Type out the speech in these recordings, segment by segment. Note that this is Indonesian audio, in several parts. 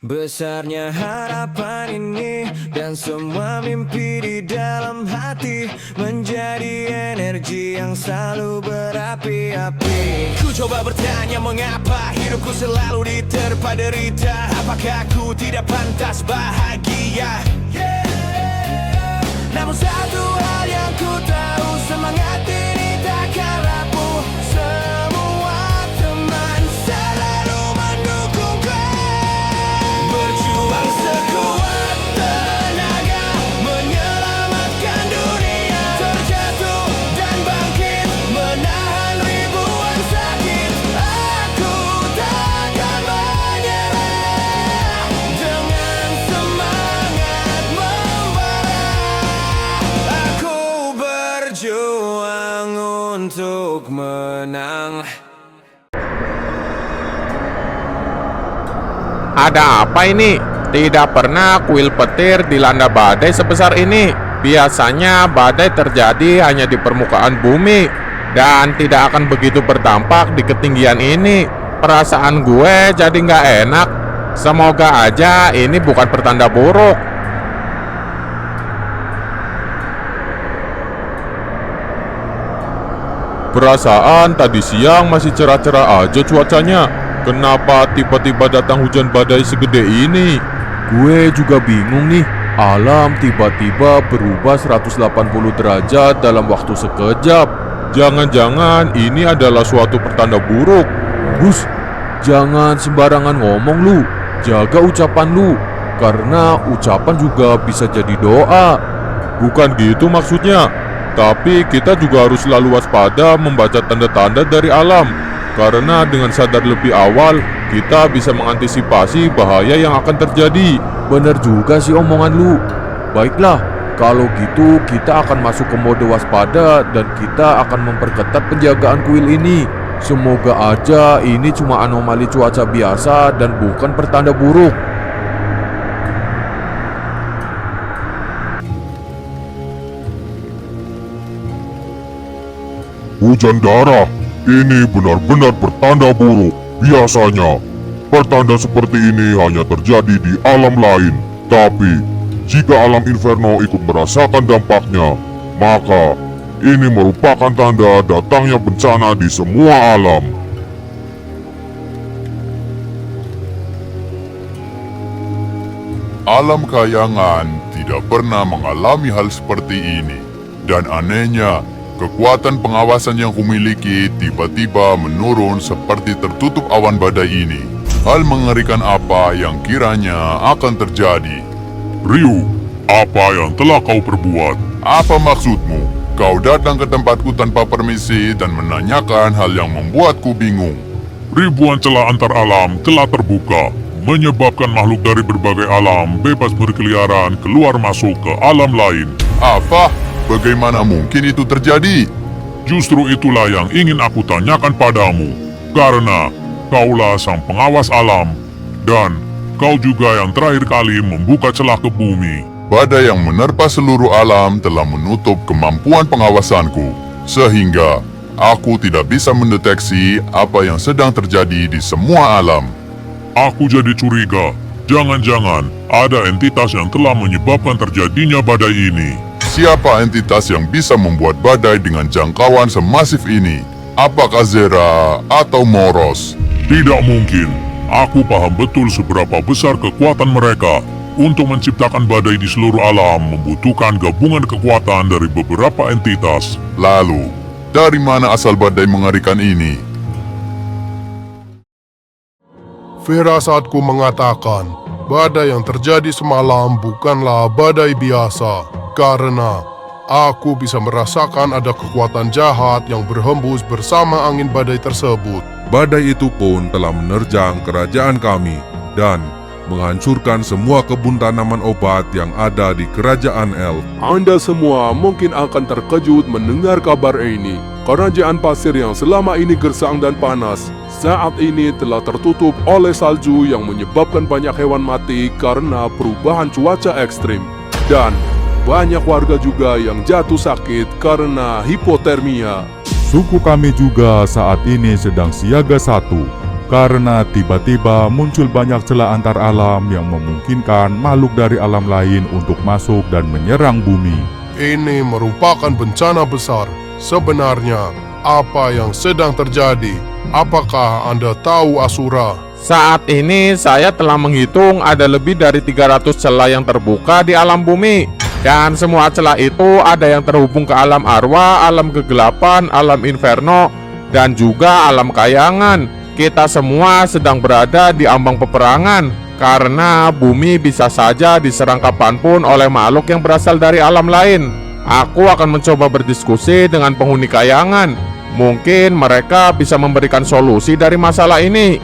Besarnya harapan ini dan semua mimpi di dalam hati menjadi energi yang selalu berapi-api. Ku coba bertanya mengapa hidupku selalu diterpa derita. Apakah ku tidak pantas bahagia? Namun satu hal yang ku tahu, semangat ini takkan rapuh. Semua teman selalu mendukungku. Berjuang sekuat tenaga, menyelamatkan dunia. Terjatuh dan bangkit, menahan ribuan sakit. Aku takkan menyerah, dengan semangat membara. Aku berjuang untuk menang. Ada apa ini? Tidak pernah kuil petir dilanda badai sebesar ini. Biasanya badai terjadi hanya di permukaan bumi dan tidak akan begitu berdampak di ketinggian ini. Perasaan gue jadi nggak enak. Semoga aja ini bukan pertanda buruk. Perasaan tadi siang masih cerah-cerah aja cuacanya. Kenapa tiba-tiba datang hujan badai segede ini? Gue juga bingung nih. Alam tiba-tiba berubah 180 derajat dalam waktu sekejap. Jangan-jangan ini adalah suatu pertanda buruk. Gus, jangan sembarangan ngomong lu. Jaga ucapan lu, karena ucapan juga bisa jadi doa. Bukan gitu maksudnya. Tapi kita juga harus selalu waspada membaca tanda-tanda dari alam. Karena dengan sadar lebih awal, kita bisa mengantisipasi bahaya yang akan terjadi. Bener juga sih omongan lu. Baiklah, kalau gitu kita akan masuk ke mode waspada dan kita akan memperketat penjagaan kuil ini. Semoga aja ini cuma anomali cuaca biasa dan bukan pertanda buruk. Hujan darah, ini benar-benar pertanda buruk. Biasanya, pertanda seperti ini hanya terjadi di alam lain. Tapi, jika alam inferno ikut merasakan dampaknya, maka ini merupakan tanda datangnya bencana di semua alam. Alam kayangan tidak pernah mengalami hal seperti ini. Dan anehnya, kekuatan pengawasan yang kumiliki tiba-tiba menurun seperti tertutup awan badai ini. Hal mengerikan apa yang kiranya akan terjadi? Ryu, apa yang telah kau perbuat? Apa maksudmu? Kau datang ke tempatku tanpa permisi dan menanyakan hal yang membuatku bingung. Ribuan celah antar alam telah terbuka, menyebabkan makhluk dari berbagai alam bebas berkeliaran keluar masuk ke alam lain. Apa? Bagaimana mungkin itu terjadi? Justru itulah yang ingin aku tanyakan padamu, karena kaulah sang pengawas alam, dan kau juga yang terakhir kali membuka celah ke bumi. Badai yang menerpa seluruh alam telah menutup kemampuan pengawasanku, sehingga aku tidak bisa mendeteksi apa yang sedang terjadi di semua alam. Aku jadi curiga, jangan-jangan ada entitas yang telah menyebabkan terjadinya badai ini. Siapa entitas yang bisa membuat badai dengan jangkauan semasif ini? Apakah Zera atau Moros? Tidak mungkin. Aku paham betul seberapa besar kekuatan mereka. Untuk menciptakan badai di seluruh alam membutuhkan gabungan kekuatan dari beberapa entitas. Lalu, dari mana asal badai mengerikan ini? Firasatku mengatakan, badai yang terjadi semalam bukanlah badai biasa. Karena aku bisa merasakan ada kekuatan jahat yang berhembus bersama angin badai tersebut. Badai itu pun telah menerjang kerajaan kami dan menghancurkan semua kebun tanaman obat yang ada di kerajaan Elf. Anda semua mungkin akan terkejut mendengar kabar ini. Kerajaan pasir yang selama ini gersang dan panas, saat ini telah tertutup oleh salju yang menyebabkan banyak hewan mati karena perubahan cuaca ekstrim. Dan banyak warga juga yang jatuh sakit karena hipotermia. Suku kami juga saat ini sedang siaga 1. karena tiba-tiba muncul banyak celah antar alam yang memungkinkan makhluk dari alam lain untuk masuk dan menyerang bumi. Ini merupakan bencana besar. Sebenarnya, apa yang sedang terjadi? Apakah Anda tahu, Asura? Saat ini saya telah menghitung ada lebih dari 300 celah yang terbuka di alam bumi. Dan semua celah itu ada yang terhubung ke alam arwah, alam kegelapan, alam inferno, dan juga alam kayangan. Kita semua sedang berada di ambang peperangan, karena bumi bisa saja diserang kapanpun oleh makhluk yang berasal dari alam lain. Aku akan mencoba berdiskusi dengan penghuni kayangan. Mungkin mereka bisa memberikan solusi dari masalah ini.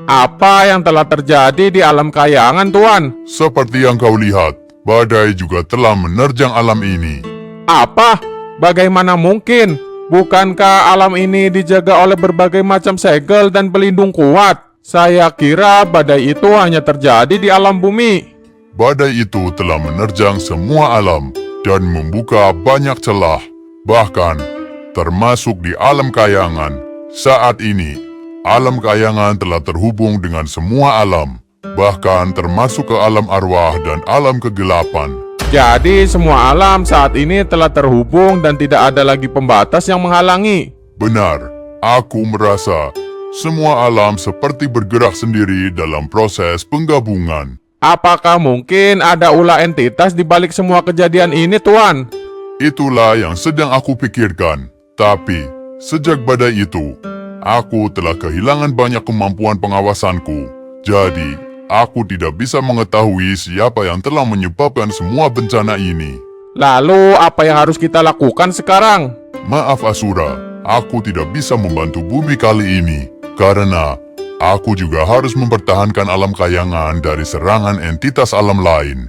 Apa yang telah terjadi di alam kayangan, Tuan? Seperti yang kau lihat, badai juga telah menerjang alam ini. Apa? Bagaimana mungkin? Bukankah alam ini dijaga oleh berbagai macam segel dan pelindung kuat? Saya kira badai itu hanya terjadi di alam bumi. Badai itu telah menerjang semua alam dan membuka banyak celah, bahkan termasuk di alam kayangan. Saat ini, alam kayangan telah terhubung dengan semua alam, bahkan termasuk ke alam arwah dan alam kegelapan. Jadi semua alam saat ini telah terhubung dan tidak ada lagi pembatas yang menghalangi. Benar, aku merasa semua alam seperti bergerak sendiri dalam proses penggabungan. Apakah mungkin ada ulah entitas di balik semua kejadian ini, Tuan? Itulah yang sedang aku pikirkan. Tapi, sejak badai itu, aku telah kehilangan banyak kemampuan pengawasanku. Jadi, aku tidak bisa mengetahui siapa yang telah menyebabkan semua bencana ini. Lalu apa yang harus kita lakukan sekarang? Maaf Asura, aku tidak bisa membantu bumi kali ini. Karena aku juga harus mempertahankan alam kayangan dari serangan entitas alam lain.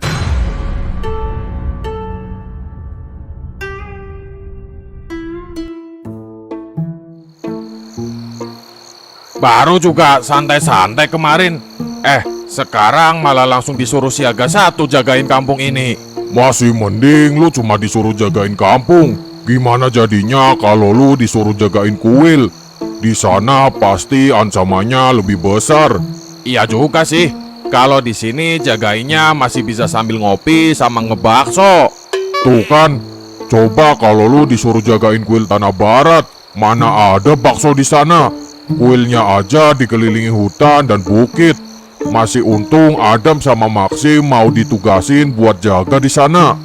Baru juga santai-santai kemarin. Sekarang malah langsung disuruh siaga 1 jagain kampung ini. Masih mending lu cuma disuruh jagain kampung. Gimana jadinya kalau lu disuruh jagain kuil? Di sana pasti ancamannya lebih besar. Iya juga sih. Kalau di sini jagainnya masih bisa sambil ngopi sama ngebakso. Tuh kan, coba kalau lu disuruh jagain kuil Tanah Barat, mana ada bakso di sana? Kuilnya aja dikelilingi hutan dan bukit. Masih untung Adam sama Maxim mau ditugasin buat jaga di sana.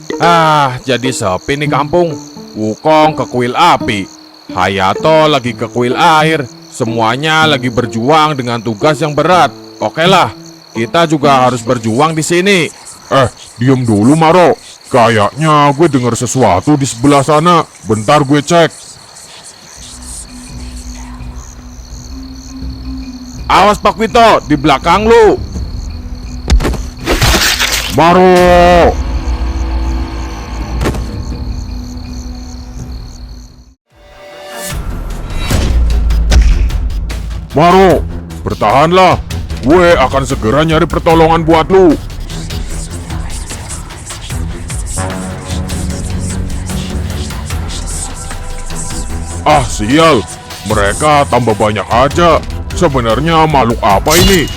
Jadi sepi nih kampung. Wukong ke kuil api, Hayato lagi ke kuil air. Semuanya lagi berjuang dengan tugas yang berat. Oke lah, kita juga harus berjuang di sini. Diam dulu Maro. Kayaknya gue dengar sesuatu di sebelah sana. Bentar gue cek. Awas Pak Wito, di belakang lu. Maro! Maro, bertahanlah. Gue akan segera nyari pertolongan buat lu. Sial. Mereka tambah banyak aja. Sebenarnya makhluk apa ini?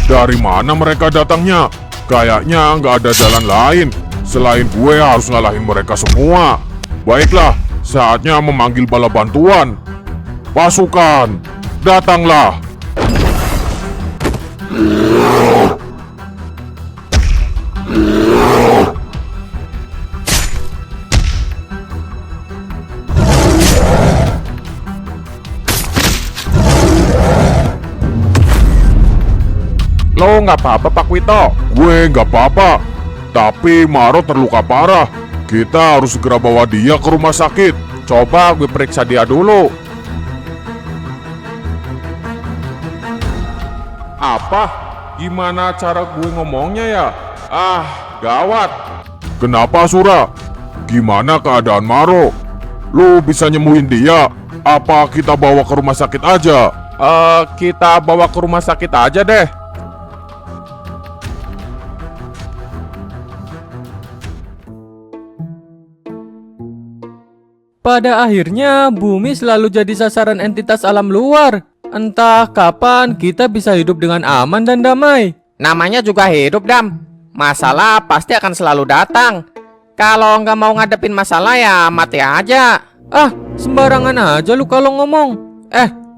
Dari mana mereka datangnya? Kayaknya nggak ada jalan lain selain gue harus ngalahin mereka semua. Baiklah, saatnya memanggil bala bantuan. Pasukan, datanglah. Lo nggak apa-apa Pak Wito? Gue nggak apa-apa, tapi Maro terluka parah. Kita harus segera bawa dia ke rumah sakit. Coba gue periksa dia dulu. Apa? Gimana cara gue ngomongnya ya? Gawat. Kenapa Sura? Gimana keadaan Maro? Lu bisa nyembuhin dia? Apa kita bawa ke rumah sakit aja? Kita bawa ke rumah sakit aja deh. Pada akhirnya, bumi selalu jadi sasaran entitas alam luar. Entah kapan kita bisa hidup dengan aman dan damai. Namanya juga hidup, Dam. Masalah pasti akan selalu datang. Kalau nggak mau ngadepin masalah ya mati aja. Ah, sembarangan aja lu kalau ngomong.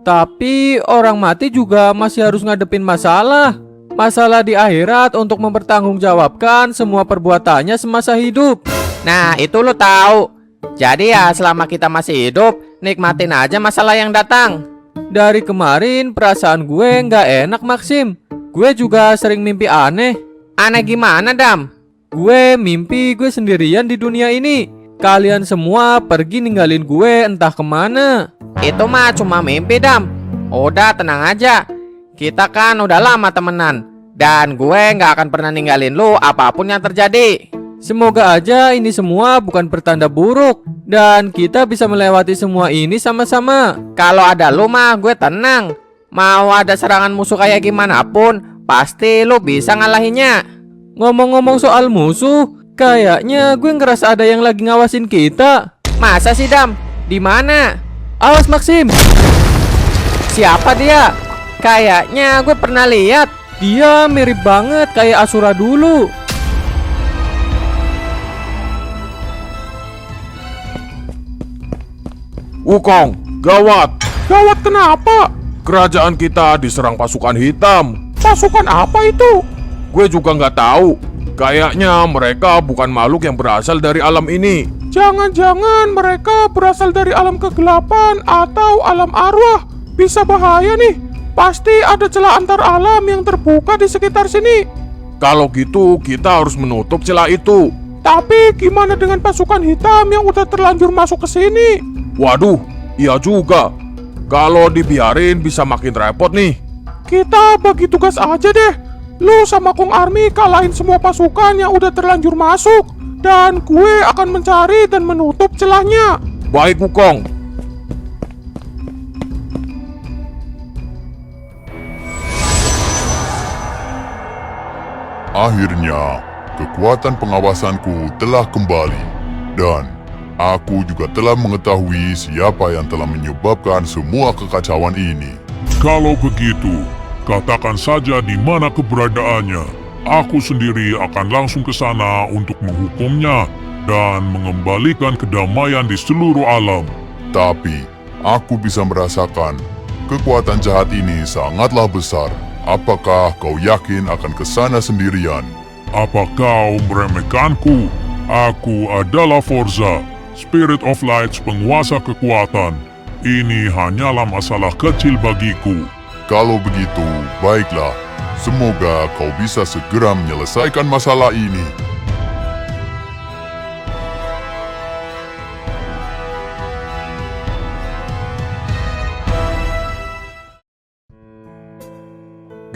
Tapi orang mati juga masih harus ngadepin masalah. Masalah di akhirat untuk mempertanggungjawabkan semua perbuatannya semasa hidup. Nah, itu lo tahu. Jadi ya selama kita masih hidup, nikmatin aja masalah yang datang. Dari kemarin perasaan gue nggak enak, Maxim. Gue juga sering mimpi aneh. Aneh gimana, Dam? Gue mimpi gue sendirian di dunia ini. Kalian semua pergi ninggalin gue entah kemana. Itu mah cuma mimpi, Dam. Udah tenang aja. Kita kan udah lama temenan. Dan gue nggak akan pernah ninggalin lu apapun yang terjadi. Semoga aja ini semua bukan pertanda buruk dan kita bisa melewati semua ini sama-sama. Kalau ada lu mah gue tenang. Mau ada serangan musuh kayak gimana pun, pasti lu bisa ngalahinnya. Ngomong-ngomong soal musuh, kayaknya gue ngerasa ada yang lagi ngawasin kita. Masa sih, Dam? Di mana? Awas, Maxim. Siapa dia? Kayaknya gue pernah lihat. Dia mirip banget kayak Asura dulu. Wukong, gawat! Gawat kenapa? Kerajaan kita diserang pasukan hitam. Pasukan apa itu? Gue juga nggak tahu. Kayaknya mereka bukan makhluk yang berasal dari alam ini. Jangan-jangan mereka berasal dari alam kegelapan atau alam arwah. Bisa bahaya nih. Pasti ada celah antar alam yang terbuka di sekitar sini. Kalau gitu, kita harus menutup celah itu. Tapi gimana dengan pasukan hitam yang udah terlanjur masuk ke sini? Waduh, iya juga. Kalau dibiarin bisa makin repot nih. Kita bagi tugas aja deh. Lu sama Kong Army kalahin semua pasukan yang udah terlanjur masuk. Dan gue akan mencari dan menutup celahnya. Baik, Wukong. Akhirnya, kekuatan pengawasanku telah kembali. Dan aku juga telah mengetahui siapa yang telah menyebabkan semua kekacauan ini. Kalau begitu, katakan saja di mana keberadaannya. Aku sendiri akan langsung ke sana untuk menghukumnya dan mengembalikan kedamaian di seluruh alam. Tapi, aku bisa merasakan kekuatan jahat ini sangatlah besar. Apakah kau yakin akan ke sana sendirian? Apa kau meremehkanku? Aku adalah Forza, Spirit of Light, penguasa kekuatan. Ini hanyalah masalah kecil bagiku. Kalau begitu, baiklah. Semoga kau bisa segera menyelesaikan masalah ini.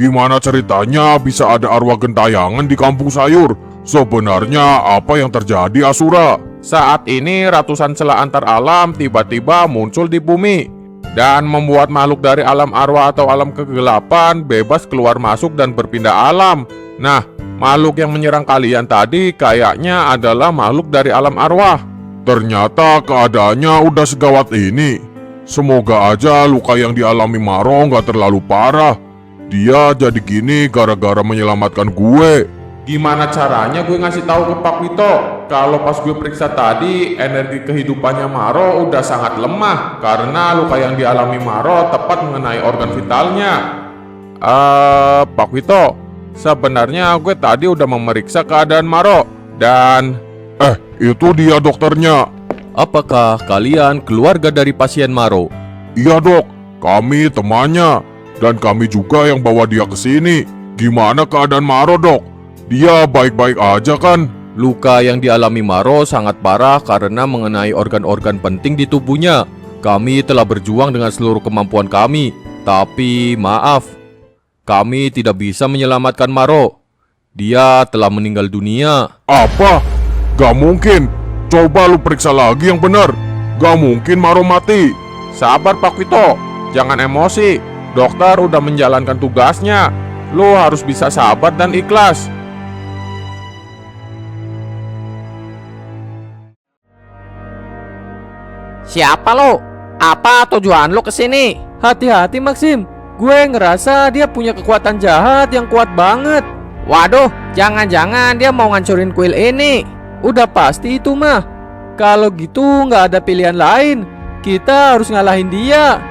Gimana ceritanya bisa ada arwah gentayangan di kampung sayur? Sebenarnya apa yang terjadi, Asura? Saat ini ratusan celah antar alam tiba-tiba muncul di bumi dan membuat makhluk dari alam arwah atau alam kegelapan bebas keluar masuk dan berpindah alam. Nah, makhluk yang menyerang kalian tadi kayaknya adalah makhluk dari alam arwah. Ternyata keadaannya udah segawat ini. Semoga aja luka yang dialami Maro nggak terlalu parah. Dia jadi gini gara-gara menyelamatkan gue. Gimana caranya gue ngasih tahu ke Pak Wito kalau pas gue periksa tadi energi kehidupannya Maro udah sangat lemah karena luka yang dialami Maro tepat mengenai organ vitalnya. Pak Wito, sebenarnya gue tadi udah memeriksa keadaan Maro dan... itu dia dokternya. Apakah kalian keluarga dari pasien Maro? Iya dok, kami temannya. Dan kami juga yang bawa dia ke sini. Gimana keadaan Maro, dok? Dia baik-baik aja kan? Luka yang dialami Maro sangat parah karena mengenai organ-organ penting di tubuhnya. Kami telah berjuang dengan seluruh kemampuan kami. Tapi maaf, kami tidak bisa menyelamatkan Maro. Dia telah meninggal dunia. Apa? Gak mungkin. Coba lu periksa lagi yang benar. Gak mungkin Maro mati. Sabar Pak Wito, jangan emosi. Dokter udah menjalankan tugasnya. Lo harus bisa sabar dan ikhlas. Siapa lo? Apa tujuan lo kesini? Hati-hati Maxim, gue ngerasa dia punya kekuatan jahat yang kuat banget. Waduh, jangan-jangan dia mau ngancurin kuil ini. Udah pasti itu mah. Kalau gitu nggak ada pilihan lain, kita harus ngalahin dia.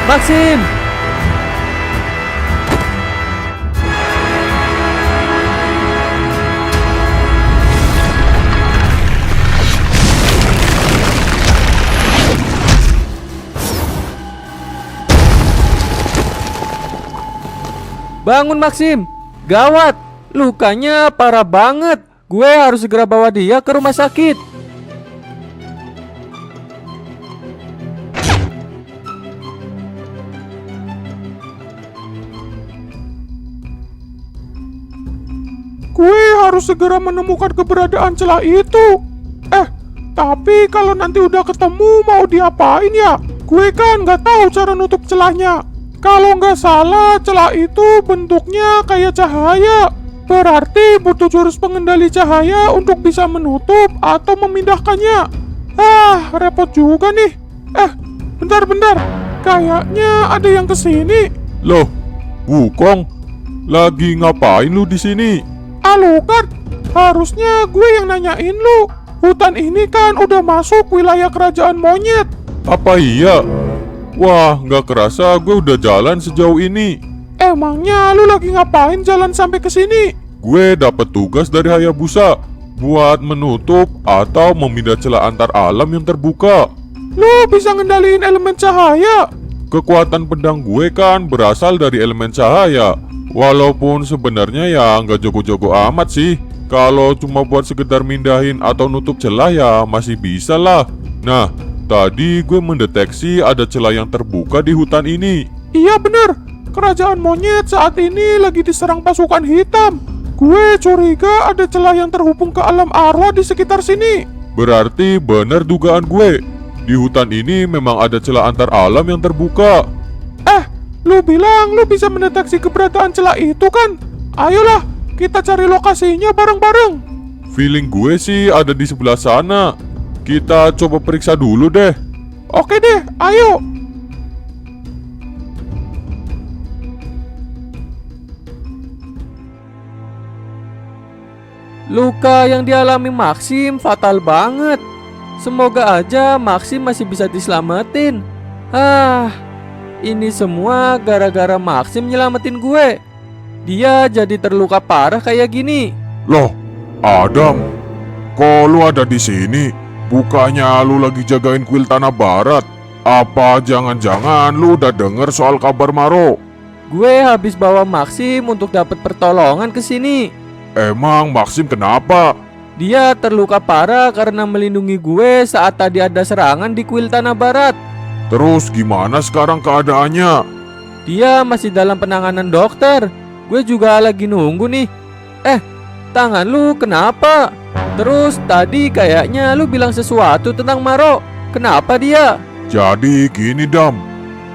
Maxim! Bangun Maxim! Gawat! Lukanya parah banget. Gue harus segera bawa dia ke rumah sakit. Gue harus segera menemukan keberadaan celah itu. Tapi kalau nanti udah ketemu mau diapain ya? Gue kan nggak tahu cara nutup celahnya. Kalau nggak salah, celah itu bentuknya kayak cahaya. Berarti butuh jurus pengendali cahaya untuk bisa menutup atau memindahkannya. Repot juga nih. Bentar. Kayaknya ada yang kesini. Loh, Wukong, lagi ngapain lu di sini? Alucard, harusnya gue yang nanyain lu. Hutan ini kan udah masuk wilayah kerajaan monyet. Apa iya? Wah, nggak kerasa gue udah jalan sejauh ini. Emangnya lu lagi ngapain jalan sampai ke sini? Gue dapet tugas dari Hayabusa buat menutup atau memindah celah antar alam yang terbuka. Lu bisa ngendaliin elemen cahaya. Kekuatan pedang gue kan berasal dari elemen cahaya. Walaupun sebenarnya ya nggak jago-jago amat sih. Kalau cuma buat sekedar mindahin atau nutup celah ya masih bisa lah. Nah, tadi gue mendeteksi ada celah yang terbuka di hutan ini. Iya bener, kerajaan monyet saat ini lagi diserang pasukan hitam. Gue curiga ada celah yang terhubung ke alam arwah di sekitar sini. Berarti bener dugaan gue. Di hutan ini memang ada celah antar alam yang terbuka. Lu bilang lu bisa mendeteksi keberadaan celah itu kan? Ayolah, kita cari lokasinya bareng-bareng. Feeling gue sih ada di sebelah sana. Kita coba periksa dulu deh. Oke deh, ayo. Luka yang dialami Maxim fatal banget. Semoga aja Maxim masih bisa diselamatin. Ini semua gara-gara Maxim nyelamatin gue. Dia jadi terluka parah kayak gini. Loh, Adam, kok lu ada di sini? Bukannya lu lagi jagain kuil Tanah Barat? Apa jangan-jangan lu udah denger soal kabar Maro? Gue habis bawa Maxim untuk dapat pertolongan ke sini. Emang Maxim kenapa? Dia terluka parah karena melindungi gue saat tadi ada serangan di kuil Tanah Barat. Terus gimana sekarang keadaannya? Dia masih dalam penanganan dokter. Gue juga lagi nunggu nih. Tangan lu kenapa? Terus tadi kayaknya lu bilang sesuatu tentang Maro. Kenapa dia? Jadi gini Dam,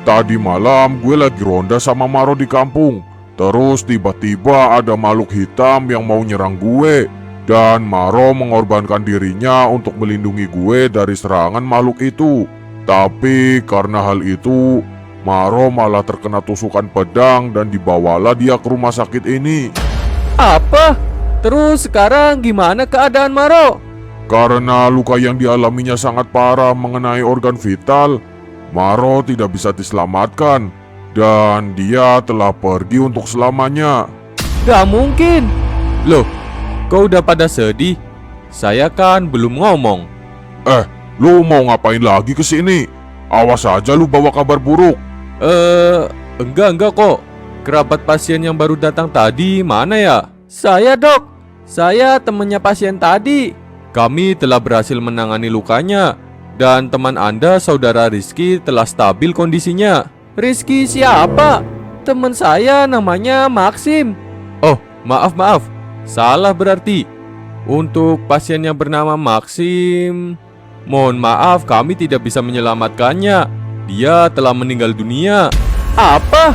tadi malam gue lagi ronda sama Maro di kampung. Terus tiba-tiba ada makhluk hitam yang mau nyerang gue. Dan Maro mengorbankan dirinya untuk melindungi gue dari serangan makhluk itu. Tapi karena hal itu, Maro malah terkena tusukan pedang dan dibawalah dia ke rumah sakit ini. Apa? Terus sekarang gimana keadaan Maro? Karena luka yang dialaminya sangat parah mengenai organ vital, Maro tidak bisa diselamatkan dan dia telah pergi untuk selamanya. Gak mungkin. Loh, kau udah pada sedih? Saya kan belum ngomong. Lu mau ngapain lagi ke sini? Awas aja lu bawa kabar buruk. Enggak kok. Kerabat pasien yang baru datang tadi mana ya? Saya, Dok. Saya temannya pasien tadi. Kami telah berhasil menangani lukanya dan teman Anda, saudara Rizky, telah stabil kondisinya. Rizky siapa? Teman saya namanya Maxim. Oh, maaf. Salah berarti. Untuk pasien yang bernama Maxim, mohon maaf kami tidak bisa menyelamatkannya. Dia telah meninggal dunia. Apa?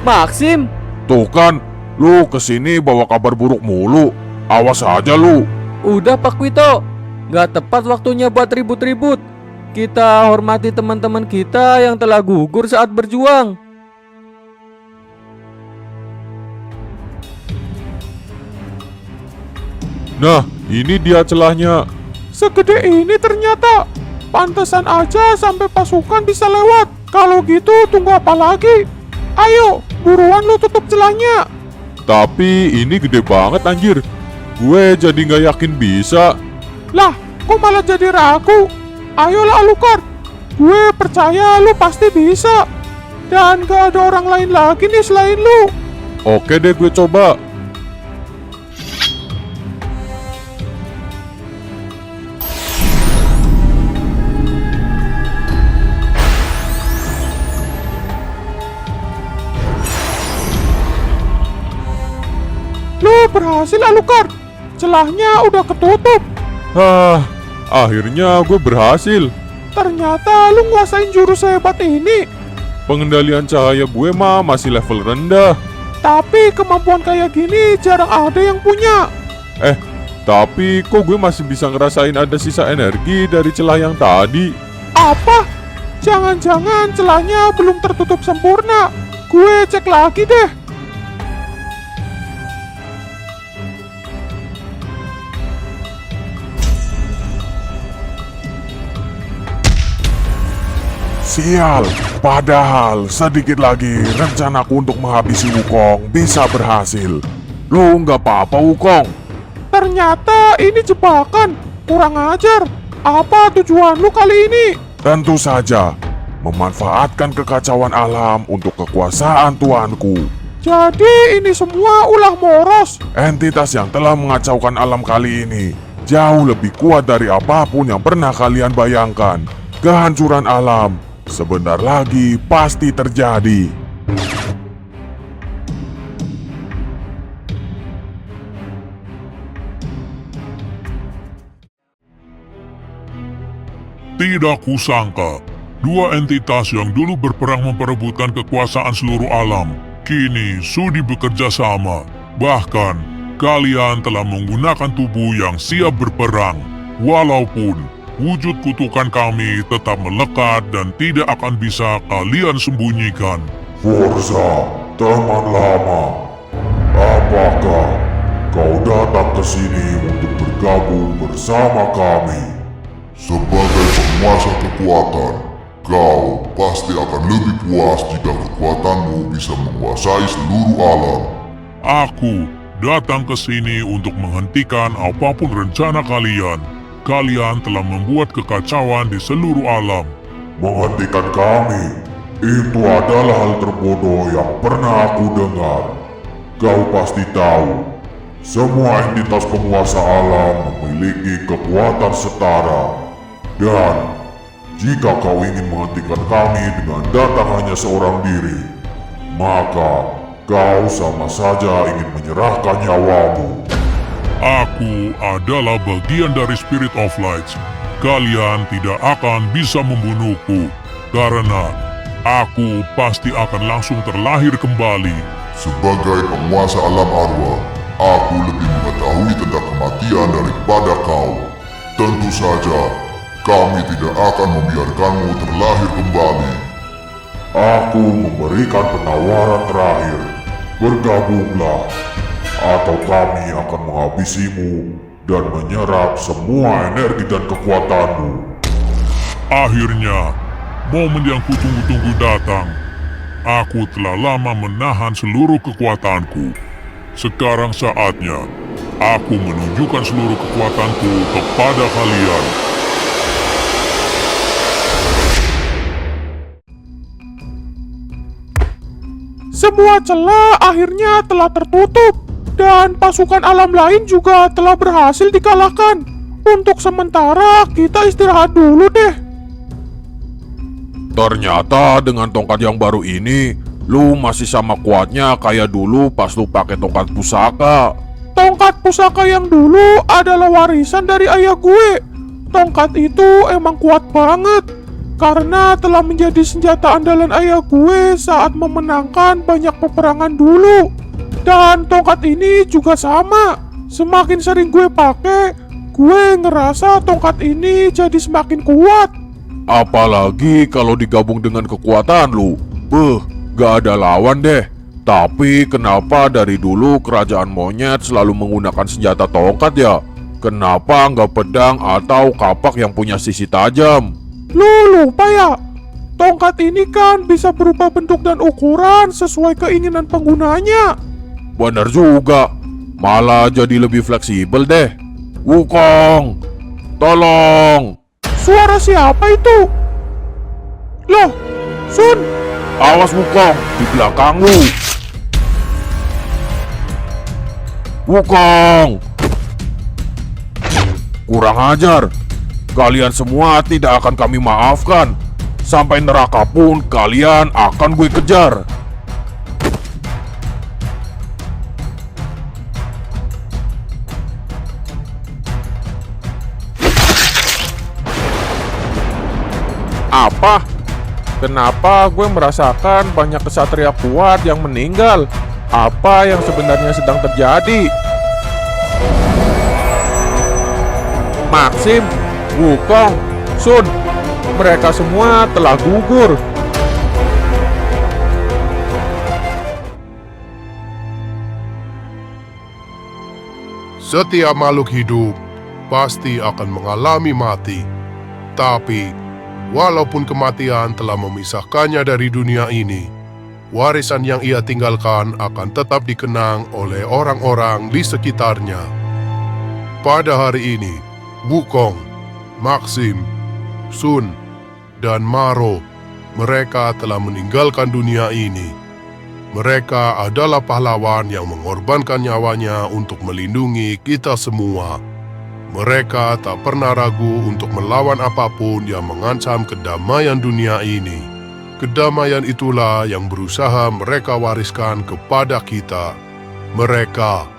Maxim? Tuh kan, lu kesini bawa kabar buruk mulu. Awas aja lu. Udah Pak Wito, gak tepat waktunya buat ribut-ribut. Kita hormati teman-teman kita yang telah gugur saat berjuang. Nah, ini dia celahnya. Segede ini ternyata. Pantesan aja sampai pasukan bisa lewat. Kalau gitu tunggu apa lagi? Ayo, buruan lu tutup celahnya. Tapi ini gede banget anjir. Gue jadi nggak yakin bisa. Lah, kok malah jadi ragu? Ayolah Alucard, gue percaya lu pasti bisa. Dan gak ada orang lain lagi nih selain lu. Oke deh, gue coba. Lu berhasil Alucard. Celahnya udah ketutup. Akhirnya gue berhasil. Ternyata lu nguasain jurus hebat ini. Pengendalian cahaya gue mah masih level rendah. Tapi kemampuan kayak gini jarang ada yang punya. Tapi kok gue masih bisa ngerasain ada sisa energi dari celah yang tadi? Apa? Jangan-jangan celahnya belum tertutup sempurna. Gue cek lagi deh. Sial, padahal sedikit lagi rencanaku untuk menghabisi Wukong bisa berhasil. Lu nggak apa-apa Wukong? Ternyata ini jebakan. Kurang ajar. Apa tujuan lu kali ini? Tentu saja, memanfaatkan kekacauan alam untuk kekuasaan tuanku. Jadi ini semua ulah Moros. Entitas yang telah mengacaukan alam kali ini jauh lebih kuat dari apapun yang pernah kalian bayangkan. Kehancuran alam sebentar lagi pasti terjadi. Tidak kusangka, dua entitas yang dulu berperang memperebutkan kekuasaan seluruh alam, kini sudi bekerja sama. Bahkan, kalian telah menggunakan tubuh yang siap berperang. Walaupun wujud kutukan kami tetap melekat dan tidak akan bisa kalian sembunyikan. Forza, teman lama. Apakah kau datang ke sini untuk bergabung bersama kami? Sebagai penguasa kekuatan, kau pasti akan lebih puas jika kekuatanmu bisa menguasai seluruh alam. Aku datang ke sini untuk menghentikan apapun rencana kalian. Kalian telah membuat kekacauan di seluruh alam. Menghentikan kami, itu adalah hal terbodoh yang pernah aku dengar. Kau pasti tahu, semua entitas penguasa alam memiliki kekuatan setara. Dan jika kau ingin menghentikan kami dengan datang hanya seorang diri, maka kau sama saja ingin menyerahkan nyawamu. Aku adalah bagian dari Spirit of Light. Kalian tidak akan bisa membunuhku, karena aku pasti akan langsung terlahir kembali. Sebagai penguasa alam arwah, aku lebih mengetahui tentang kematian daripada kau. Tentu saja, kami tidak akan membiarkanmu terlahir kembali. Aku memberikan penawaran terakhir. Bergabunglah, atau kami akan menghabisimu dan menyerap semua energi dan kekuatanmu. Akhirnya, momen yang kutunggu-tunggu datang. Aku telah lama menahan seluruh kekuatanku. Sekarang saatnya aku menunjukkan seluruh kekuatanku kepada kalian. Semua celah akhirnya telah tertutup dan pasukan alam lain juga telah berhasil dikalahkan. Untuk sementara kita istirahat dulu deh. Ternyata dengan tongkat yang baru ini, lu masih sama kuatnya kayak dulu pas lu pakai tongkat pusaka. Tongkat pusaka yang dulu adalah warisan dari ayah gue. Tongkat itu emang kuat banget karena telah menjadi senjata andalan ayah gue saat memenangkan banyak peperangan dulu. Dan tongkat ini juga sama. Semakin sering gue pakai, gue ngerasa tongkat ini jadi semakin kuat. Apalagi kalau digabung dengan kekuatan lu. Gak ada lawan deh. Tapi kenapa dari dulu kerajaan monyet selalu menggunakan senjata tongkat ya? Kenapa nggak pedang atau kapak yang punya sisi tajam? Lu lupa ya? Tongkat ini kan bisa berubah bentuk dan ukuran sesuai keinginan penggunanya. Bener juga. Malah jadi lebih fleksibel deh. Wukong, tolong. Suara siapa itu? Loh, Sun. Awas Wukong, di belakang lu. Wukong, kurang ajar. Kalian semua tidak akan kami maafkan. Sampai neraka pun kalian akan gue kejar. Apa? Kenapa gue merasakan banyak kesatria kuat yang meninggal? Apa yang sebenarnya sedang terjadi? Maxim, Wukong, Sun, mereka semua telah gugur. Setiap makhluk hidup pasti akan mengalami mati. Tapi, walaupun kematian telah memisahkannya dari dunia ini, warisan yang ia tinggalkan akan tetap dikenang oleh orang-orang di sekitarnya. Pada hari ini, Wukong, Maxim, Sun, dan Maro, mereka telah meninggalkan dunia ini. Mereka adalah pahlawan yang mengorbankan nyawanya untuk melindungi kita semua. Mereka tak pernah ragu untuk melawan apapun yang mengancam kedamaian dunia ini. Kedamaian itulah yang berusaha mereka wariskan kepada kita. Mereka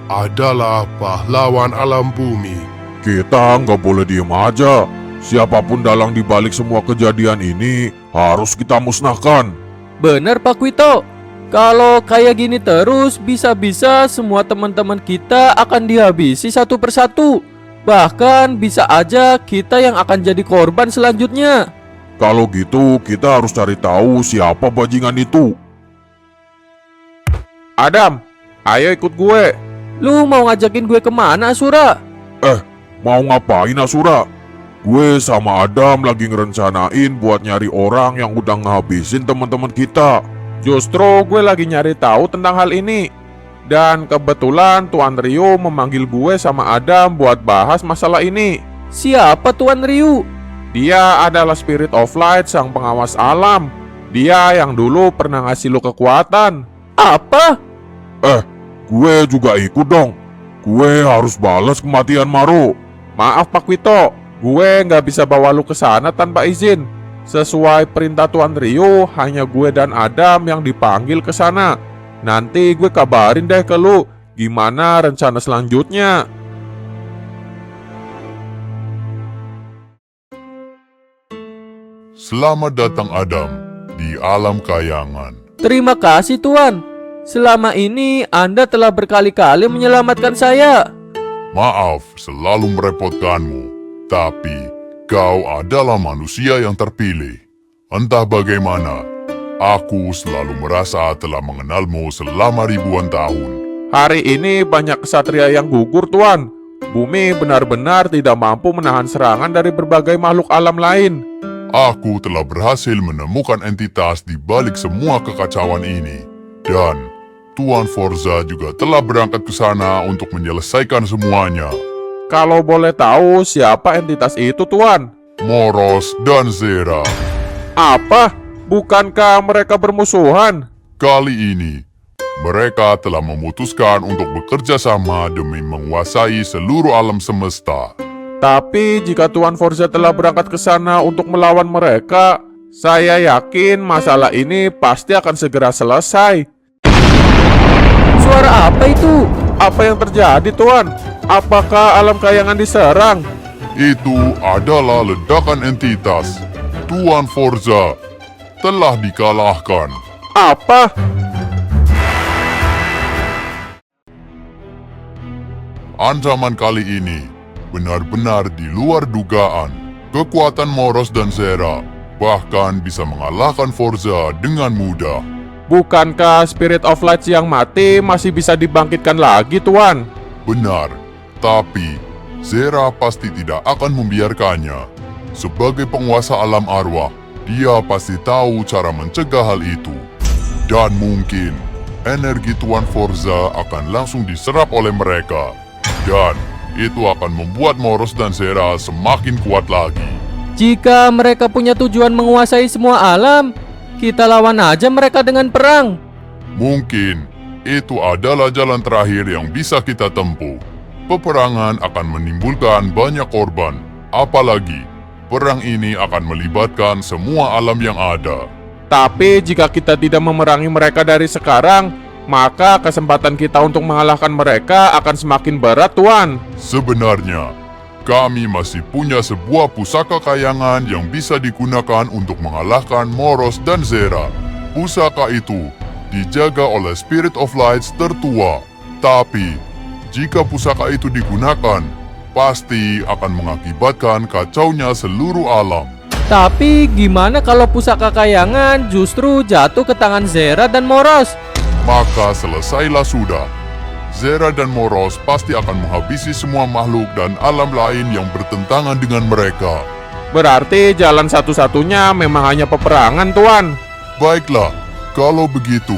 adalah pahlawan alam bumi. Kita nggak boleh diem aja. Siapapun dalang dibalik semua kejadian ini harus kita musnahkan. Bener Pak Kwito. Kalau kayak gini terus, bisa-bisa semua teman-teman kita akan dihabisi satu persatu. Bahkan bisa aja kita yang akan jadi korban selanjutnya. Kalau gitu, kita harus cari tahu siapa bajingan itu. Adam, ayo ikut gue. Lu mau ngajakin gue kemana, Asura? Mau ngapain Asura? Gue sama Adam lagi ngerencanain buat nyari orang yang udah ngehabisin teman-teman kita. Justru gue lagi nyari tahu tentang hal ini. Dan kebetulan Tuan Ryu memanggil gue sama Adam buat bahas masalah ini. Siapa Tuan Ryu? Dia adalah Spirit of Light, sang pengawas alam. Dia yang dulu pernah ngasih lu kekuatan. Apa? Gue juga ikut dong. Gue harus balas kematian Maro. Maaf Pak Kwito, gue nggak bisa bawa lu ke sana tanpa izin. Sesuai perintah Tuan Ryu, hanya gue dan Adam yang dipanggil ke sana. Nanti gue kabarin deh ke lu gimana rencana selanjutnya. Selamat datang Adam di alam kayangan. Terima kasih Tuan. Selama ini Anda telah berkali-kali menyelamatkan saya. Maaf selalu merepotkanmu, tapi kau adalah manusia yang terpilih. Entah bagaimana, aku selalu merasa telah mengenalmu selama ribuan tahun. Hari ini banyak kesatria yang gugur Tuan. Bumi benar-benar tidak mampu menahan serangan dari berbagai makhluk alam lain. Aku telah berhasil menemukan entitas di balik semua kekacauan ini. Dan Tuan Forza juga telah berangkat ke sana untuk menyelesaikan semuanya. Kalau boleh tahu siapa entitas itu, Tuan? Moros dan Zera. Apa? Bukankah mereka bermusuhan? Kali ini, mereka telah memutuskan untuk bekerja sama demi menguasai seluruh alam semesta. Tapi jika Tuan Forza telah berangkat ke sana untuk melawan mereka, saya yakin masalah ini pasti akan segera selesai. Suara apa itu? Apa yang terjadi, Tuan? Apakah alam kayangan diserang? Itu adalah ledakan entitas. Tuan Forza telah dikalahkan. Apa? Ancaman kali ini benar-benar di luar dugaan. Kekuatan Moros dan Zera bahkan bisa mengalahkan Forza dengan mudah. Bukankah Spirit of Light yang mati masih bisa dibangkitkan lagi, Tuan? Benar, tapi Zera pasti tidak akan membiarkannya. Sebagai penguasa alam arwah, dia pasti tahu cara mencegah hal itu. Dan mungkin energi Tuan Forza akan langsung diserap oleh mereka. Dan itu akan membuat Moros dan Zera semakin kuat lagi. Jika mereka punya tujuan menguasai semua alam, kita lawan aja mereka dengan perang. Mungkin itu adalah jalan terakhir yang bisa kita tempuh. Peperangan akan menimbulkan banyak korban, apalagi perang ini akan melibatkan semua alam yang ada. Tapi jika kita tidak memerangi mereka dari sekarang, maka kesempatan kita untuk mengalahkan mereka akan semakin berat, Tuan. Sebenarnya, kami masih punya sebuah pusaka kayangan yang bisa digunakan untuk mengalahkan Moros dan Zera. Pusaka itu dijaga oleh Spirit of Lights tertua. Tapi, jika pusaka itu digunakan, pasti akan mengakibatkan kacaunya seluruh alam. Tapi gimana kalau pusaka kayangan justru jatuh ke tangan Zera dan Moros? Maka selesailah sudah. Zera dan Moros pasti akan menghabisi semua makhluk dan alam lain yang bertentangan dengan mereka. Berarti jalan satu-satunya memang hanya peperangan, Tuan. Baiklah, kalau begitu,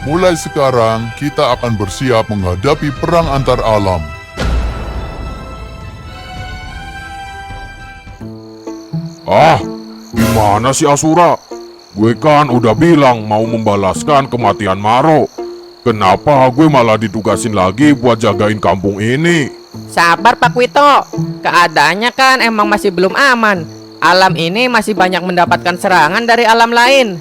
mulai sekarang kita akan bersiap menghadapi perang antar alam. Gimana sih Asura? Gue kan udah bilang mau membalaskan kematian Maro. Kenapa gue malah ditugasin lagi buat jagain kampung ini? Sabar Pak Wito, keadaannya kan emang masih belum aman. Alam ini masih banyak mendapatkan serangan dari alam lain.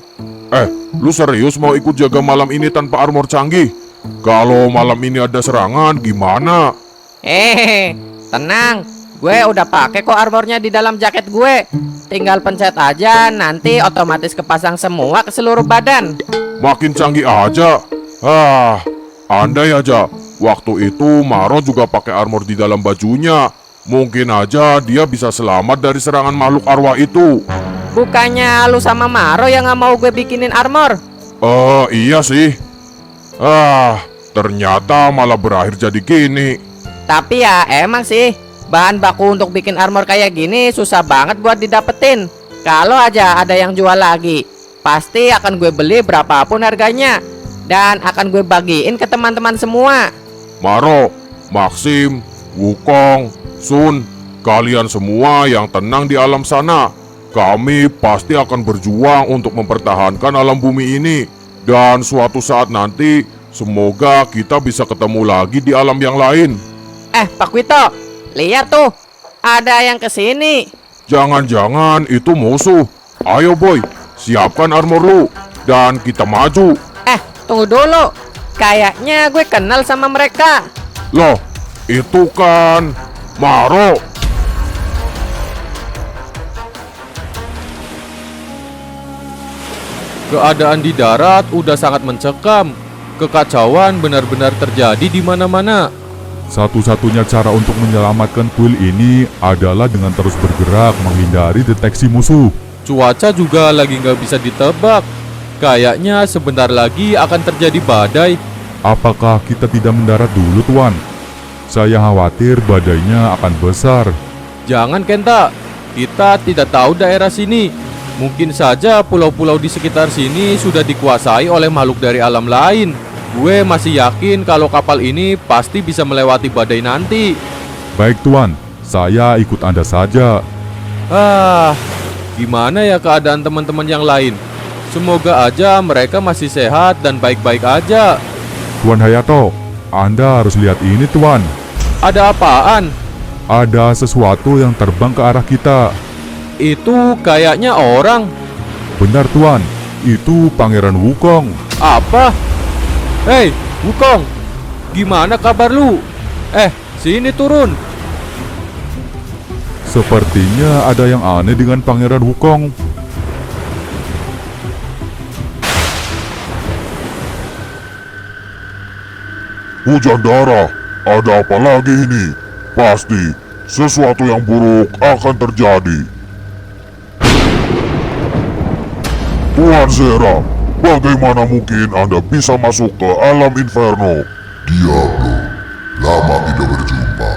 Lu serius mau ikut jaga malam ini tanpa armor canggih? Kalau malam ini ada serangan gimana? Tenang, gue udah pakai kok armornya di dalam jaket gue. Tinggal pencet aja, nanti otomatis kepasang semua ke seluruh badan. Makin canggih aja. Andai aja waktu itu Maro juga pakai armor di dalam bajunya. Mungkin aja dia bisa selamat dari serangan makhluk arwah itu. Bukannya lu sama Maro yang gak mau gue bikinin armor? Iya sih. Ternyata malah berakhir jadi gini. Tapi ya emang sih, bahan baku untuk bikin armor kayak gini susah banget buat didapetin. Kalau aja ada yang jual lagi, pasti akan gue beli berapapun harganya. Dan akan gue bagiin ke teman-teman semua. Maro, Maxim, Wukong, Sun, kalian semua yang tenang di alam sana. Kami pasti akan berjuang untuk mempertahankan alam bumi ini. Dan suatu saat nanti, semoga kita bisa ketemu lagi di alam yang lain. Pak Wito, lihat tuh, ada yang kesini. Jangan-jangan itu musuh. Ayo boy, siapkan armor lu. Dan kita maju. Tunggu dulu. Kayaknya gue kenal sama mereka. Loh, itu kan Maro. Keadaan di darat udah sangat mencekam. Kekacauan benar-benar terjadi di mana-mana. Satu-satunya cara untuk menyelamatkan kuil ini adalah dengan terus bergerak menghindari deteksi musuh. Cuaca juga lagi nggak bisa ditebak. Kayaknya sebentar lagi akan terjadi badai. Apakah kita tidak mendarat dulu, Tuan? Saya khawatir badainya akan besar. Jangan Kenta, kita tidak tahu daerah sini. Mungkin saja pulau-pulau di sekitar sini sudah dikuasai oleh makhluk dari alam lain. Gue masih yakin kalau kapal ini pasti bisa melewati badai nanti. Baik Tuan, saya ikut Anda saja. Gimana ya keadaan teman-teman yang lain? Semoga aja mereka masih sehat dan baik-baik aja. Tuan Hayato, Anda harus lihat ini Tuan. Ada apaan? Ada sesuatu yang terbang ke arah kita. Itu kayaknya orang. Benar Tuan, itu Pangeran Wukong. Apa? Hei, Wukong, gimana kabar lu? Sini turun. Sepertinya ada yang aneh dengan Pangeran Wukong. Hujan darah, ada apa lagi ini? Pasti sesuatu yang buruk akan terjadi. Tuan Zera, bagaimana mungkin Anda bisa masuk ke alam inferno? Diablo, lama tidak berjumpa.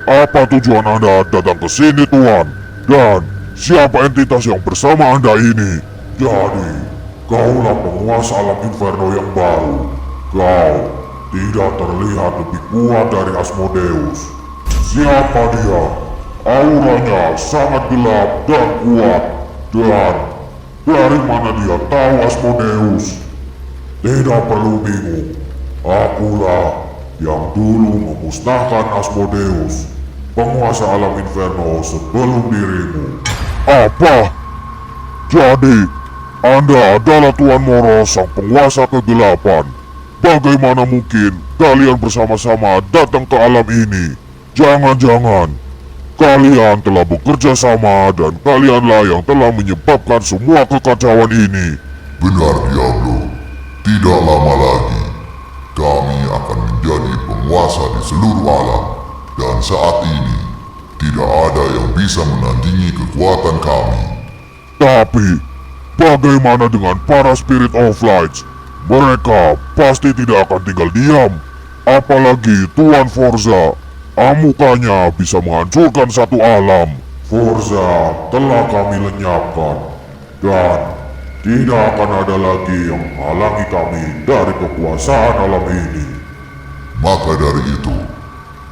Apa tujuan Anda datang ke sini, Tuan? Dan siapa entitas yang bersama Anda ini? Jadi, kaulah penguasa alam inferno yang baru. Kau tidak terlihat lebih kuat dari Asmodeus. Siapa dia? Auranya sangat gelap dan kuat. Dan dari mana dia tahu Asmodeus? Tidak perlu bingung. Akulah yang dulu memusnahkan Asmodeus, penguasa alam inferno sebelum dirimu. Apa? Jadi, Anda adalah Tuan Moros, sang penguasa kegelapan. Bagaimana mungkin kalian bersama-sama datang ke alam ini? Jangan-jangan kalian telah bekerja sama dan kalianlah yang telah menyebabkan semua kekacauan ini. Benar Diablo, tidak lama lagi kami akan menjadi penguasa di seluruh alam. Dan saat ini tidak ada yang bisa menandingi kekuatan kami. Tapi, bagaimana dengan para Spirit of Lights? Mereka pasti tidak akan tinggal diam. Apalagi Tuan Forza, amukannya bisa menghancurkan satu alam. Forza telah kami lenyapkan. Dan tidak akan ada lagi yang menghalangi kami dari kekuasaan alam ini. Maka dari itu,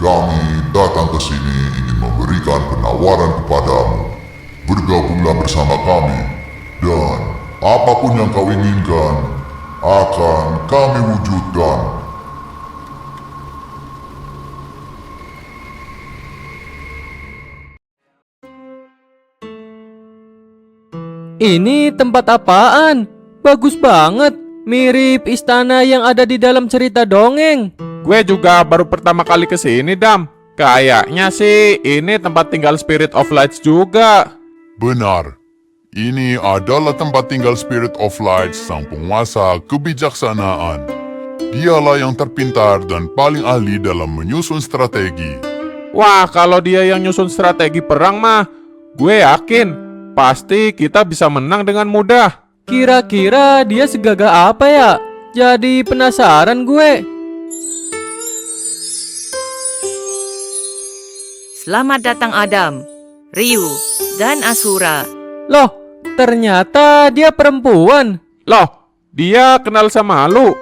kami datang ke sini ingin memberikan penawaran kepadamu. Bergabunglah bersama kami, dan apapun yang kau inginkan akan kami wujudkan. Ini tempat apaan? Bagus banget. Mirip istana yang ada di dalam cerita dongeng. Gue juga baru pertama kali kesini, Dam. Kayaknya sih ini tempat tinggal Spirit of Lights juga. Benar, ini adalah tempat tinggal Spirit of Light, sang penguasa kebijaksanaan. Dialah yang terpintar dan paling ahli dalam menyusun strategi. Wah, kalau dia yang nyusun strategi perang mah, gue yakin pasti kita bisa menang dengan mudah. Kira-kira dia segagah apa ya? Jadi penasaran gue. Selamat datang Adam, Ryu, dan Asura. Loh, ternyata dia perempuan. Loh, dia kenal sama lu.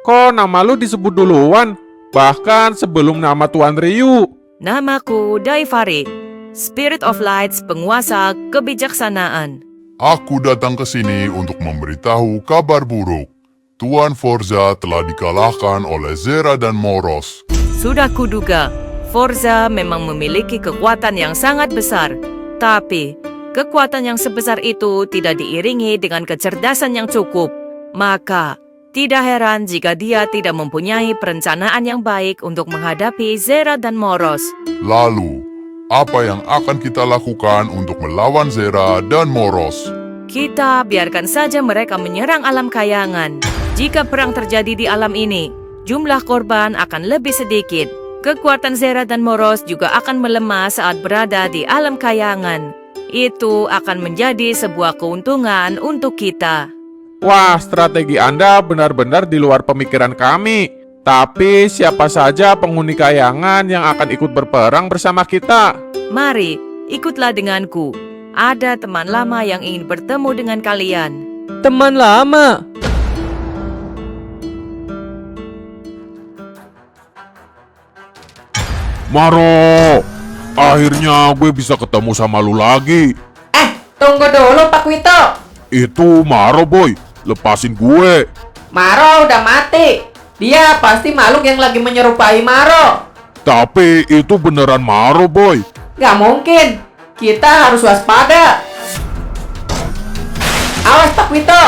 Kok nama lu disebut duluan? Bahkan sebelum nama Tuan Ryu. Namaku Daivari, Spirit of Lights, penguasa kebijaksanaan. Aku datang ke sini untuk memberitahu kabar buruk. Tuan Forza telah dikalahkan oleh Zera dan Moros. Sudah kuduga, Forza memang memiliki kekuatan yang sangat besar. Tapi, kekuatan yang sebesar itu tidak diiringi dengan kecerdasan yang cukup. Maka, tidak heran jika dia tidak mempunyai perencanaan yang baik untuk menghadapi Zera dan Moros. Lalu, apa yang akan kita lakukan untuk melawan Zera dan Moros? Kita biarkan saja mereka menyerang alam kayangan. Jika perang terjadi di alam ini, jumlah korban akan lebih sedikit. Kekuatan Zera dan Moros juga akan melemah saat berada di alam kayangan. Itu akan menjadi sebuah keuntungan untuk kita. Wah, strategi Anda benar-benar di luar pemikiran kami. Tapi siapa saja penghuni kayangan yang akan ikut berperang bersama kita? Mari, ikutlah denganku. Ada teman lama yang ingin bertemu dengan kalian. Teman lama. Maro, akhirnya gue bisa ketemu sama lu lagi. Tunggu dulu Pak Wito. Itu Maro boy, lepasin gue. Maro udah mati. Dia pasti makhluk yang lagi menyerupai Maro. Tapi itu beneran Maro boy. Gak mungkin. Kita harus waspada. Awas Pak Wito.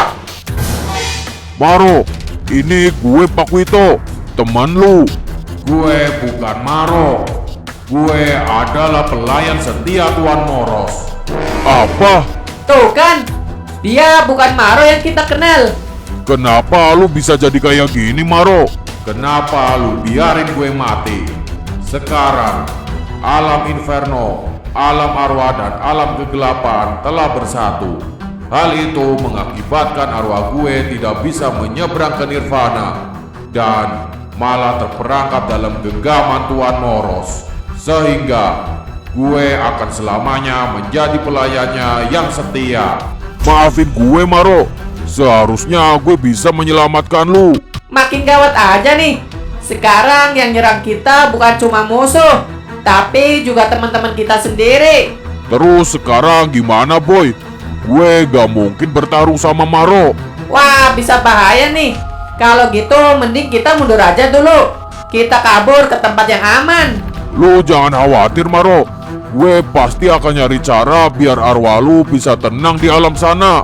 Maro, ini gue Pak Wito, teman lu. Gue bukan Maro. Gue adalah pelayan setia Tuan Moros. Apa? Tuh kan. Dia bukan Maro yang kita kenal. Kenapa lu bisa jadi kayak gini Maro? Kenapa lu biarin gue mati? Sekarang, alam inferno, alam arwah dan alam kegelapan telah bersatu. Hal itu mengakibatkan arwah gue tidak bisa menyeberang ke nirvana dan malah terperangkap dalam genggaman Tuan Moros. Sehingga gue akan selamanya menjadi pelayannya yang setia. Maafin gue Maro, seharusnya gue bisa menyelamatkan lu. Makin gawat aja nih. Sekarang yang nyerang kita bukan cuma musuh, tapi juga teman-teman kita sendiri. Terus sekarang gimana boy? Gue gak mungkin bertarung sama Maro. Wah, bisa bahaya nih. Kalau gitu mending kita mundur aja dulu. Kita kabur ke tempat yang aman. Lu jangan khawatir Maro, gue pasti akan nyari cara biar arwah lu bisa tenang di alam sana.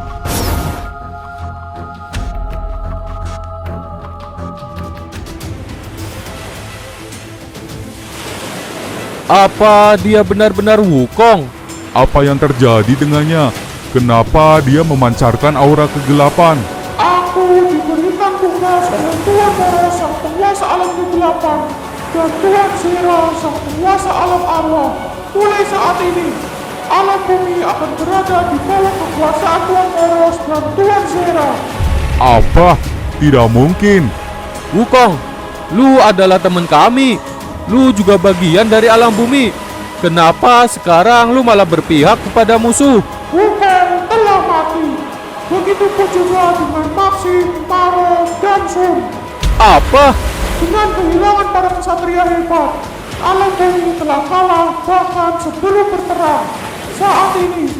Apa dia benar-benar Wukong? Apa yang terjadi dengannya? Kenapa dia memancarkan aura kegelapan? Aku diberikan tugas oleh Tuan Moros sang penguasa alam kegelapan dan Tuan Zera sang penguasa alam arwah. Mulai saat ini, alam bumi akan berada di bawah kekuasaan Tuan Moros dan Tuan Zera. Apa? Tidak mungkin. Wukong, lu adalah teman kami. Lu juga bagian dari alam bumi. Kenapa sekarang lu malah berpihak kepada musuh? Wukong telah mati. Begitupun juga dengan Maxim, Maro, dan Sun. Apa? Dengan kehilangan para kesatria hebat, alam bumi telah kalah bahkan sebelum berperang. Saat ini,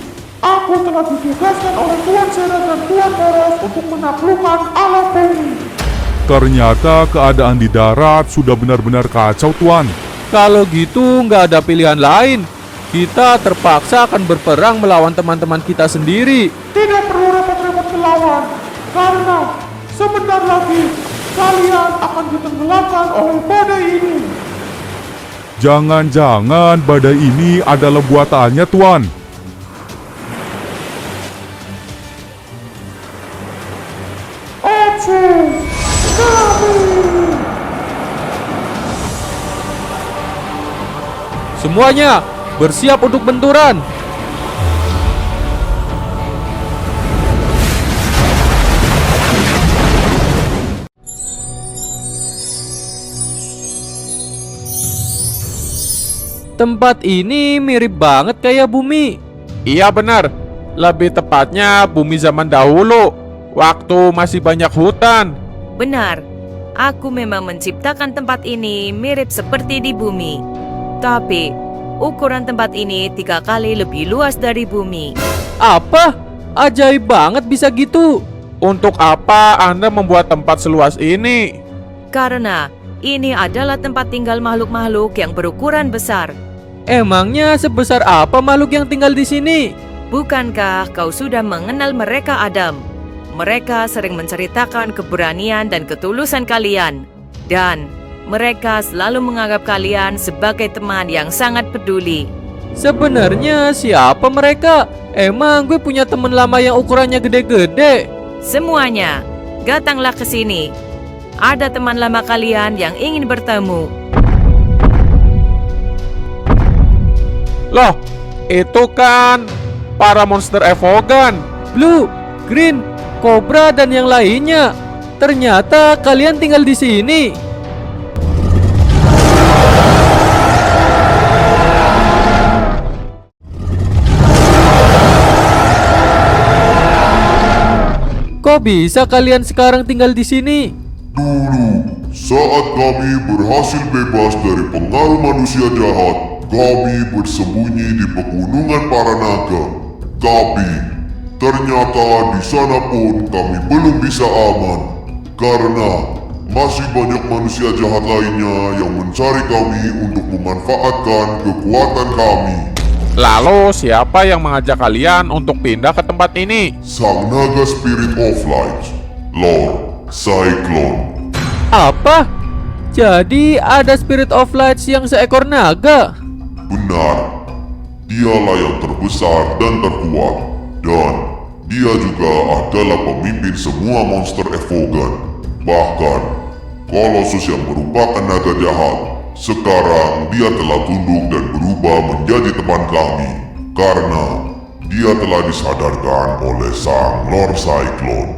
aku telah ditugaskan oleh Tuan Zera dan Tuan Moros untuk menaklukkan alam bumi. Ternyata keadaan di darat sudah benar-benar kacau, Tuan. Kalau gitu nggak ada pilihan lain. Kita terpaksa akan berperang melawan teman-teman kita sendiri. Tidak perlu repot-repot melawan, karena sebentar lagi kalian akan ditenggelamkan oleh badai ini. Jangan-jangan badai ini adalah buatannya, Tuan. Ocu, kami. Semuanya bersiap untuk benturan. Tempat ini mirip banget kayak bumi. Iya benar, lebih tepatnya bumi zaman dahulu, waktu masih banyak hutan. Benar, aku memang menciptakan tempat ini mirip seperti di bumi. Tapi, ukuran tempat ini 3 kali lebih luas dari bumi. Apa? Ajaib banget bisa gitu. Untuk apa Anda membuat tempat seluas ini? Karena ini adalah tempat tinggal makhluk-makhluk yang berukuran besar. Emangnya sebesar apa makhluk yang tinggal di sini? Bukankah kau sudah mengenal mereka, Adam? Mereka sering menceritakan keberanian dan ketulusan kalian. Dan mereka selalu menganggap kalian sebagai teman yang sangat peduli. Sebenarnya siapa mereka? Emang gue punya temen lama yang ukurannya gede-gede. Semuanya, datanglah ke sini. Ada teman lama kalian yang ingin bertemu. Loh, itu kan para monster Evogan. Blue, Green, Cobra dan yang lainnya. Ternyata kalian tinggal di sini. Kok bisa kalian sekarang tinggal di sini? Dulu, saat kami berhasil bebas dari pengaruh manusia jahat, kami bersembunyi di pegunungan para naga. Tapi, ternyata di sana pun kami belum bisa aman. Karena masih banyak manusia jahat lainnya yang mencari kami untuk memanfaatkan kekuatan kami. Lalu siapa yang mengajak kalian untuk pindah ke tempat ini? Sang naga Spirit of Light, Lord Cyclone. Apa? Jadi ada Spirit of Lights yang seekor naga? Benar, dialah yang terbesar dan terkuat. Dan dia juga adalah pemimpin semua monster Evogan. Bahkan, Colossus yang merupakan naga jahat, sekarang dia telah tunduk dan berubah menjadi teman kami. Karena dia telah disadarkan oleh sang Lord Cyclone.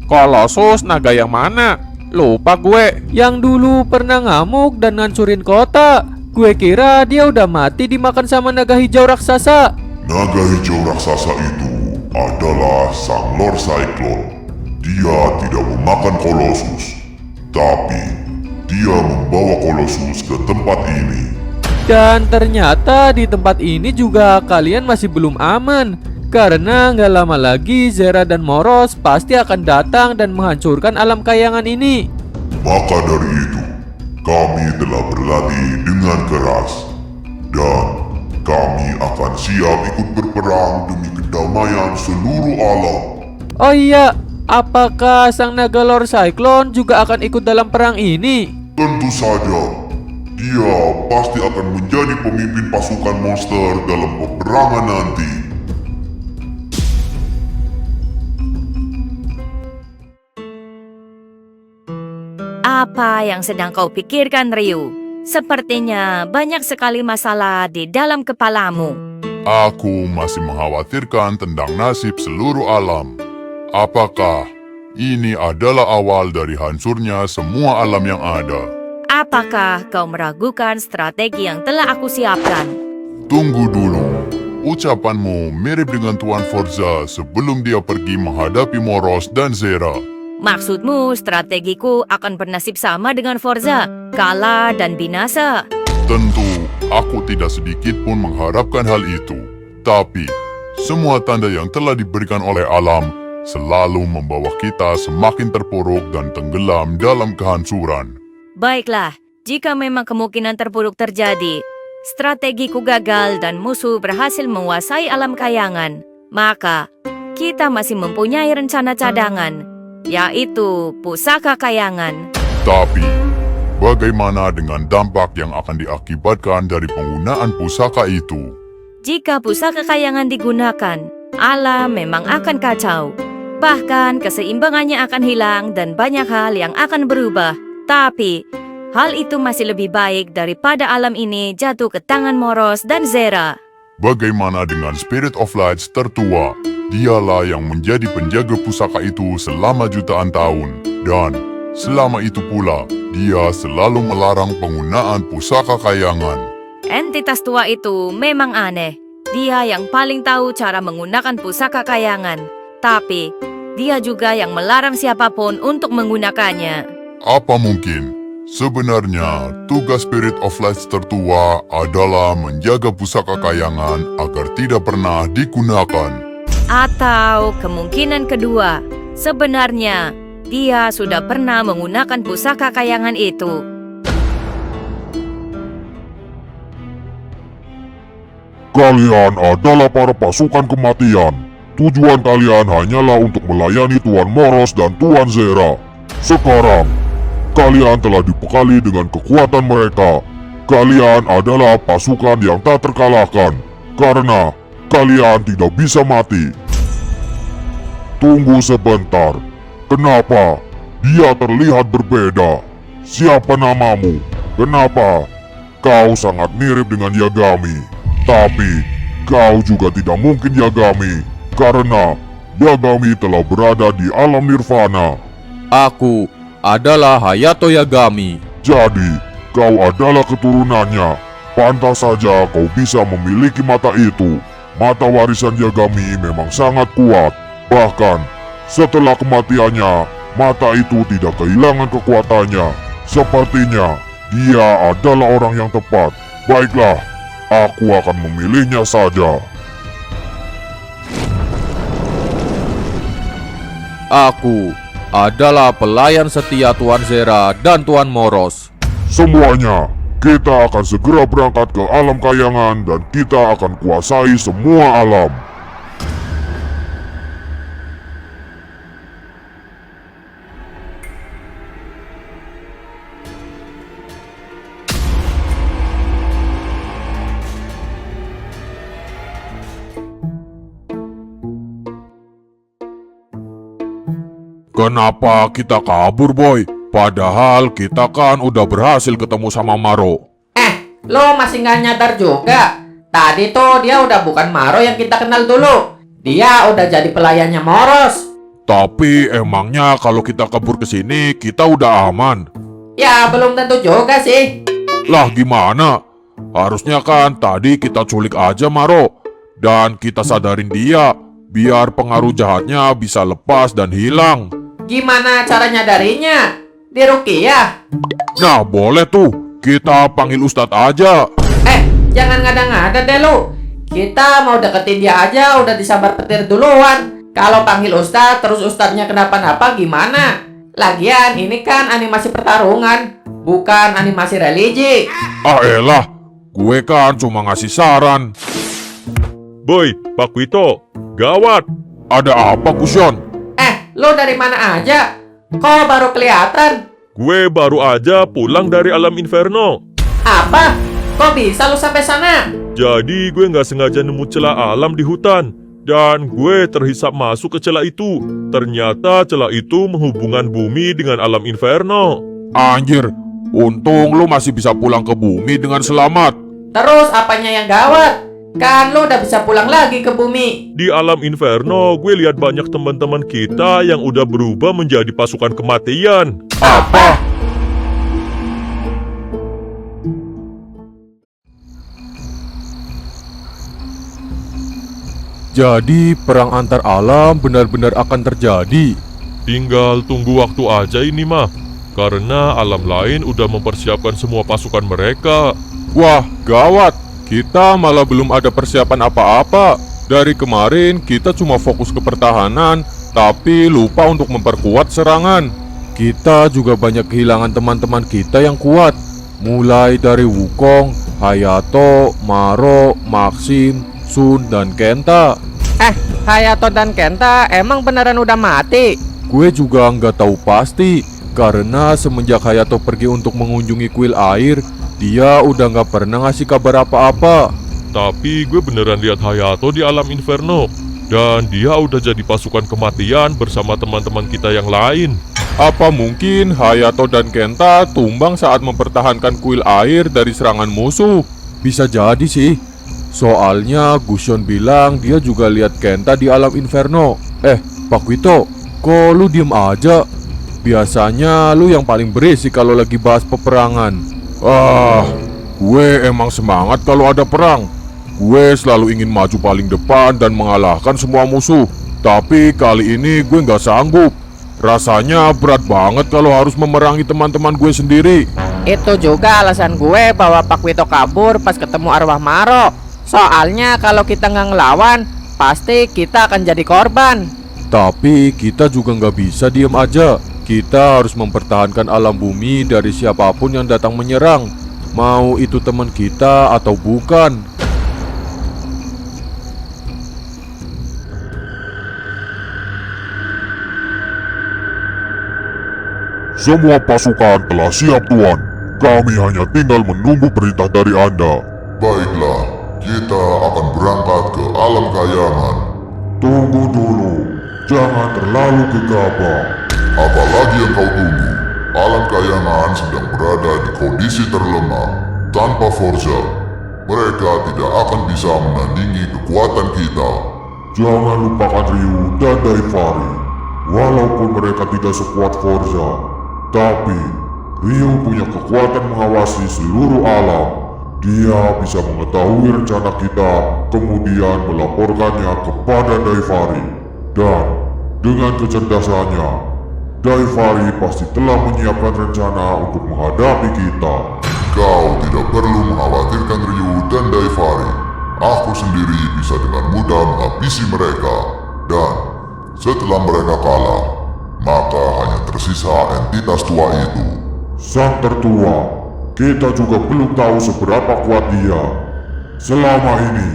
Colossus naga yang mana? Lupa gue. Yang dulu pernah ngamuk dan ngancurin kota. Gue kira dia udah mati dimakan sama naga hijau raksasa. Naga hijau raksasa itu adalah sang Lord Cyclone. Dia tidak memakan Colossus, tapi dia membawa Colossus ke tempat ini. Dan ternyata di tempat ini juga kalian masih belum aman. Karena nggak lama lagi Zera dan Moros pasti akan datang dan menghancurkan alam kayangan ini. Maka dari itu, kami telah berlatih dengan keras. Dan kami akan siap ikut berperang demi kedamaian seluruh alam. Oh iya, apakah sang naga Lord Cyclone juga akan ikut dalam perang ini? Tentu saja, dia pasti akan menjadi pemimpin pasukan monster dalam peperangan nanti. Apa yang sedang kau pikirkan, Ryu? Sepertinya banyak sekali masalah di dalam kepalamu. Aku masih mengkhawatirkan tentang nasib seluruh alam. Apakah ini adalah awal dari hancurnya semua alam yang ada? Apakah kau meragukan strategi yang telah aku siapkan? Tunggu dulu. Ucapanmu mirip dengan Tuan Forza sebelum dia pergi menghadapi Moros dan Zera. Maksudmu strategiku akan bernasib sama dengan Forza, kalah dan binasa? Tentu, aku tidak sedikit pun mengharapkan hal itu. Tapi, semua tanda yang telah diberikan oleh alam selalu membawa kita semakin terpuruk dan tenggelam dalam kehancuran. Baiklah, jika memang kemungkinan terburuk terjadi, strategiku gagal dan musuh berhasil menguasai alam kayangan, maka kita masih mempunyai rencana cadangan, yaitu pusaka kayangan. Tapi, bagaimana dengan dampak yang akan diakibatkan dari penggunaan pusaka itu? Jika pusaka kayangan digunakan, alam memang akan kacau. Bahkan keseimbangannya akan hilang dan banyak hal yang akan berubah. Tapi, hal itu masih lebih baik daripada alam ini jatuh ke tangan Moros dan Zera. Bagaimana dengan Spirit of Lights tertua? Dialah yang menjadi penjaga pusaka itu selama jutaan tahun. Dan selama itu pula, dia selalu melarang penggunaan pusaka kayangan. Entitas tua itu memang aneh. Dia yang paling tahu cara menggunakan pusaka kayangan. Tapi, dia juga yang melarang siapapun untuk menggunakannya. Apa mungkin? Sebenarnya, tugas Spirit of Lights tertua adalah menjaga pusaka kayangan agar tidak pernah digunakan. Atau kemungkinan kedua, sebenarnya dia sudah pernah menggunakan pusaka kayangan itu. Kalian adalah para pasukan kematian. Tujuan kalian hanyalah untuk melayani Tuan Moros dan Tuan Zera. Sekarang, kalian telah dibekali dengan kekuatan mereka. Kalian adalah pasukan yang tak terkalahkan, karena kalian tidak bisa mati. Tunggu sebentar. Kenapa dia terlihat berbeda? Siapa namamu? Kenapa? Kau sangat mirip dengan Yagami. Tapi, kau juga tidak mungkin Yagami, karena Yagami telah berada di alam nirvana. Aku adalah Hayato Yagami. Jadi, kau adalah keturunannya. Pantas saja kau bisa memiliki mata itu. Mata warisan Yagami memang sangat kuat. Bahkan, Setelah kematiannya, mata itu tidak kehilangan kekuatannya. Sepertinya dia adalah orang yang tepat. Baiklah, aku akan memilihnya saja. Aku adalah pelayan setia Tuan Zera dan Tuan Moros. Semuanya, kita akan segera berangkat ke alam kayangan dan kita akan kuasai semua alam. Kenapa kita kabur, Boy? Padahal kita kan udah berhasil ketemu sama Maro. Lo masih nggak nyadar juga? Tadi tuh dia udah bukan Maro yang kita kenal dulu. Dia udah jadi pelayannya Moros. Tapi emangnya kalau kita kabur ke sini, kita udah aman? Ya, belum tentu juga sih. Lah gimana? Harusnya kan tadi kita culik aja Maro. Dan kita sadarin dia, biar pengaruh jahatnya bisa lepas dan hilang. Gimana cara nyadarinya? Di Rukiah? Nah, boleh tuh. Kita panggil Ustadz aja. Jangan ngada-ngada deh lu. Kita mau deketin dia aja udah disambar petir duluan. Kalau panggil Ustadz terus Ustadznya kenapa-napa gimana? Lagian ini kan animasi pertarungan, bukan animasi religi. Ah elah, gue kan cuma ngasih saran. Boy, Pak Wito, gawat. Ada apa, Kusyon? Lu dari mana aja? Kok baru kelihatan? Gue baru aja pulang dari alam inferno. Apa? Kok bisa lu sampai sana? Jadi gue nggak sengaja nemu celah alam di hutan. Dan gue terhisap masuk ke celah itu. Ternyata celah itu menghubungkan bumi dengan alam inferno. Anjir, untung lu masih bisa pulang ke bumi dengan selamat. Terus apanya yang gawat? Kan lu udah bisa pulang lagi ke bumi. Di alam inferno, gue lihat banyak teman-teman kita yang udah berubah menjadi pasukan kematian. Apa? Jadi perang antar alam benar-benar akan terjadi. Tinggal tunggu waktu aja ini mah. Karena alam lain udah mempersiapkan semua pasukan mereka. Wah, gawat. Kita malah belum ada persiapan apa-apa. Dari kemarin kita cuma fokus ke pertahanan, tapi lupa untuk memperkuat serangan. Kita juga banyak kehilangan teman-teman kita yang kuat. Mulai dari Wukong, Hayato, Maro, Maxim, Sun, dan Kenta. Hayato dan Kenta emang beneran udah mati? Gue juga nggak tahu pasti, karena semenjak Hayato pergi untuk mengunjungi kuil air, dia udah nggak pernah ngasih kabar apa-apa. Tapi gue beneran lihat Hayato di alam inferno. Dan dia udah jadi pasukan kematian bersama teman-teman kita yang lain. Apa mungkin Hayato dan Kenta tumbang saat mempertahankan kuil air dari serangan musuh? Bisa jadi sih. Soalnya Gusion bilang dia juga lihat Kenta di alam inferno. Pak Wito, kok lu diem aja? Biasanya lu yang paling berisik kalau lagi bahas peperangan. Gue emang semangat kalau ada perang. Gue selalu ingin maju paling depan dan mengalahkan semua musuh. Tapi kali ini gue nggak sanggup. Rasanya berat banget kalau harus memerangi teman-teman gue sendiri. Itu juga alasan gue bahwa Pak Wito kabur pas ketemu arwah Maro. Soalnya kalau kita nggak ngelawan, pasti kita akan jadi korban. Tapi kita juga nggak bisa diem aja. Kita harus mempertahankan alam bumi dari siapapun yang datang menyerang. Mau itu teman kita atau bukan. Semua pasukan telah siap, Tuan. Kami hanya tinggal menunggu perintah dari Anda. Baiklah, kita akan berangkat ke alam kayangan. Tunggu dulu, jangan terlalu gegabah. Apalagi yang kau tunggu? Alam kayangan sedang berada di kondisi terlemah. Tanpa Forza, mereka tidak akan bisa menandingi kekuatan kita. Jangan lupakan Ryu dan Daivari. Walaupun mereka tidak sekuat Forza, tapi Ryu punya kekuatan mengawasi seluruh alam. Dia bisa mengetahui rencana kita, kemudian melaporkannya kepada Daivari. Dan Dengan kecerdasannya, Daivari pasti telah menyiapkan rencana untuk menghadapi kita. Kau tidak perlu mengkhawatirkan Ryu dan Daivari. Aku sendiri bisa dengan mudah menghabisi mereka. Dan setelah mereka kalah, maka hanya tersisa entitas tua itu. Sang tertua, kita juga belum tahu seberapa kuat dia. Selama ini,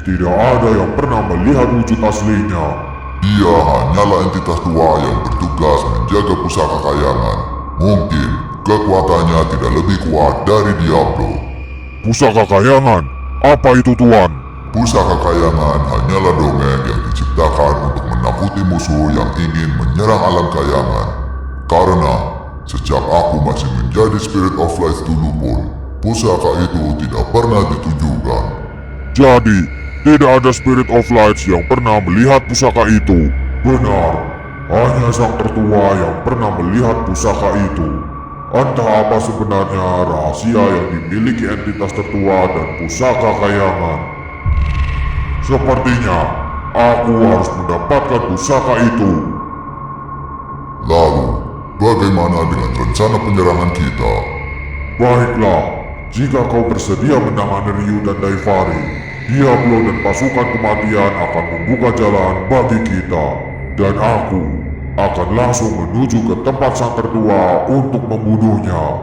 tidak ada yang pernah melihat wujud aslinya. Dia hanyalah entitas tua yang bertugas menjaga pusaka kayangan. Mungkin kekuatannya tidak lebih kuat dari Diablo. Pusaka kayangan, apa itu Tuan? Pusaka kayangan hanyalah dongeng yang diciptakan untuk menakuti musuh yang ingin menyerang alam kayangan. Karena sejak aku masih menjadi Spirit of Light dulu pun, pusaka itu tidak pernah ditunjukkan. Jadi, tidak ada Spirit of Light yang pernah melihat pusaka itu. Benar, hanya sang tertua yang pernah melihat pusaka itu. Entah apa sebenarnya rahasia yang dimiliki entitas tertua dan pusaka kayangan. Sepertinya, aku harus mendapatkan pusaka itu. Lalu, bagaimana dengan rencana penyerangan kita? Baiklah, jika kau bersedia menangani Ryu dan Daivari, Diablo dan pasukan kematian akan membuka jalan bagi kita. Dan aku akan langsung menuju ke tempat sang tertua untuk membunuhnya.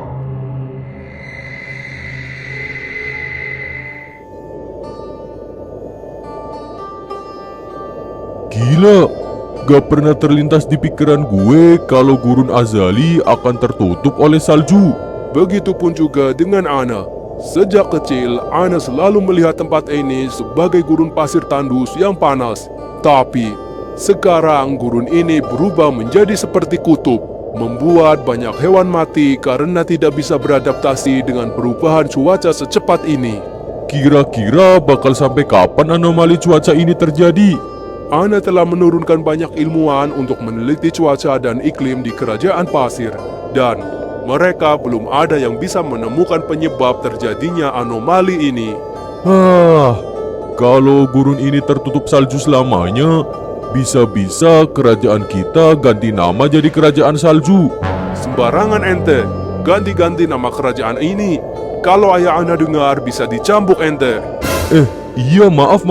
Gila, gak pernah terlintas di pikiran gue kalau gurun Azali akan tertutup oleh salju. Begitupun juga dengan Ana. Sejak kecil, Ana selalu melihat tempat ini sebagai gurun pasir tandus yang panas. Tapi, sekarang gurun ini berubah menjadi seperti kutub, membuat banyak hewan mati karena tidak bisa beradaptasi dengan perubahan cuaca secepat ini. Kira-kira bakal sampai kapan anomali cuaca ini terjadi? Ana telah menurunkan banyak ilmuwan untuk meneliti cuaca dan iklim di kerajaan pasir. Dan mereka belum ada yang bisa menemukan penyebab terjadinya anomali ini. Kalau gurun ini tertutup salju selamanya, bisa-bisa kerajaan kita ganti nama jadi kerajaan salju. Sembarangan ente, ganti-ganti nama kerajaan ini. Kalau ayah Ana dengar bisa dicambuk ente. Iya maaf,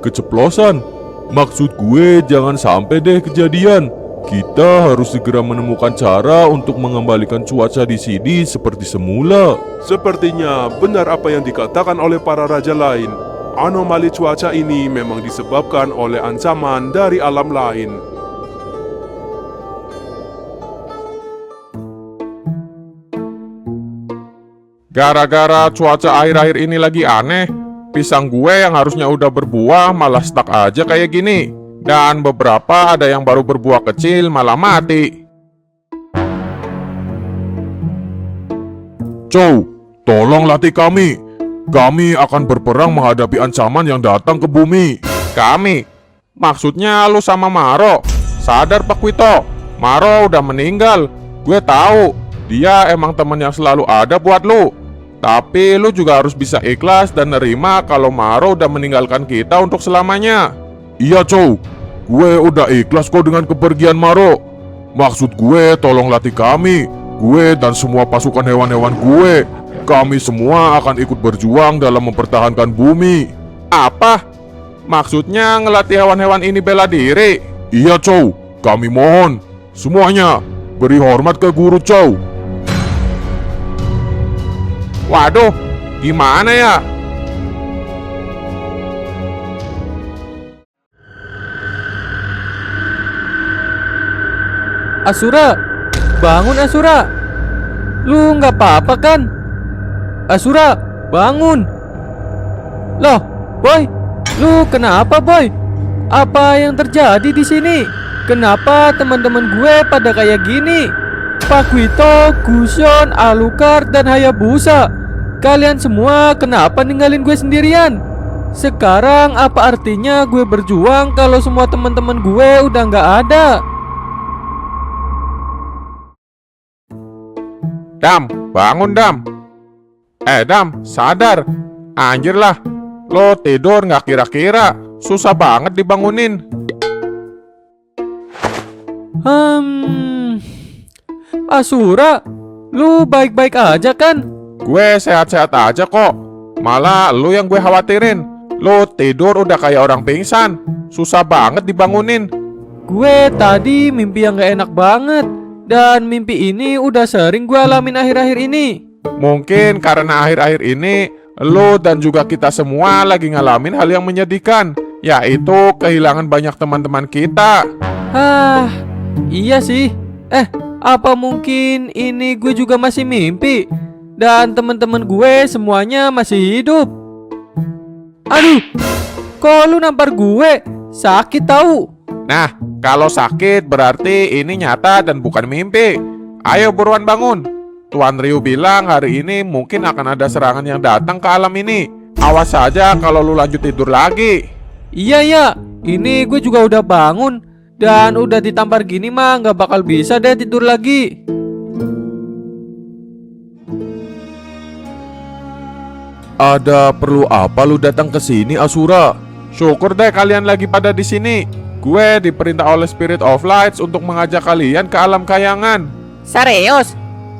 keceplosan. Maksud gue jangan sampai deh kejadian. Kita harus segera menemukan cara untuk mengembalikan cuaca di sini seperti semula. Sepertinya benar apa yang dikatakan oleh para raja lain. Anomali cuaca ini memang disebabkan oleh ancaman dari alam lain. Gara-gara cuaca akhir-akhir ini lagi aneh, pisang gue yang harusnya udah berbuah malah stuck aja kayak gini. Dan beberapa ada yang baru berbuah kecil malah mati. Chow, tolong latih kami. Kami akan berperang menghadapi ancaman yang datang ke bumi. Kami? Maksudnya lu sama Maro? Sadar Pak Wito, Maro udah meninggal. Gue tahu, dia emang teman yang selalu ada buat lu. Tapi lu juga harus bisa ikhlas dan nerima kalau Maro udah meninggalkan kita untuk selamanya. Iya Chow, gue udah ikhlas kok dengan kepergian Maro. Maksud gue tolong latih kami. Gue dan semua pasukan hewan-hewan gue. Kami semua akan ikut berjuang dalam mempertahankan bumi. Apa? Maksudnya ngelatih hewan-hewan ini bela diri? Iya Chow, kami mohon. Semuanya, beri hormat ke guru Chow. Waduh, gimana ya? Asura, bangun Asura. Lu nggak apa-apa kan? Asura, bangun. Loh, Boy, lu kenapa Boy? Apa yang terjadi di sini? Kenapa teman-teman gue pada kayak gini? Pak Wito, Gusion, Alucard, dan Hayabusa, kalian semua kenapa ninggalin gue sendirian? Sekarang apa artinya gue berjuang kalau semua teman-teman gue udah nggak ada? Dam, bangun Dam. Dam, sadar. Anjir lah, lo tidur nggak kira-kira. Susah banget dibangunin. Asura, lu baik-baik aja kan? Gue sehat-sehat aja kok. Malah lu yang gue khawatirin. Lu tidur udah kayak orang pingsan. Susah banget dibangunin. Gue tadi mimpi yang gak enak banget. Dan mimpi ini udah sering gue alamin akhir-akhir ini. Mungkin karena akhir-akhir ini lu dan juga kita semua lagi ngalamin hal yang menyedihkan, yaitu kehilangan banyak teman-teman kita. Iya sih. Apa mungkin ini gue juga masih mimpi? Dan teman-teman gue semuanya masih hidup. Aduh, kok lu nampar gue? Sakit tahu. Nah, kalau sakit berarti ini nyata dan bukan mimpi. Ayo buruan bangun. Tuan Ryu bilang hari ini mungkin akan ada serangan yang datang ke alam ini. Awas saja kalau lu lanjut tidur lagi. Iya, ini gue juga udah bangun. Dan udah ditampar gini mah gak bakal bisa deh tidur lagi. Ada perlu apa lu datang ke sini, Asura? Syukur deh kalian lagi pada di sini. Gue diperintah oleh Spirit of Lights untuk mengajak kalian ke alam kayangan. Serius?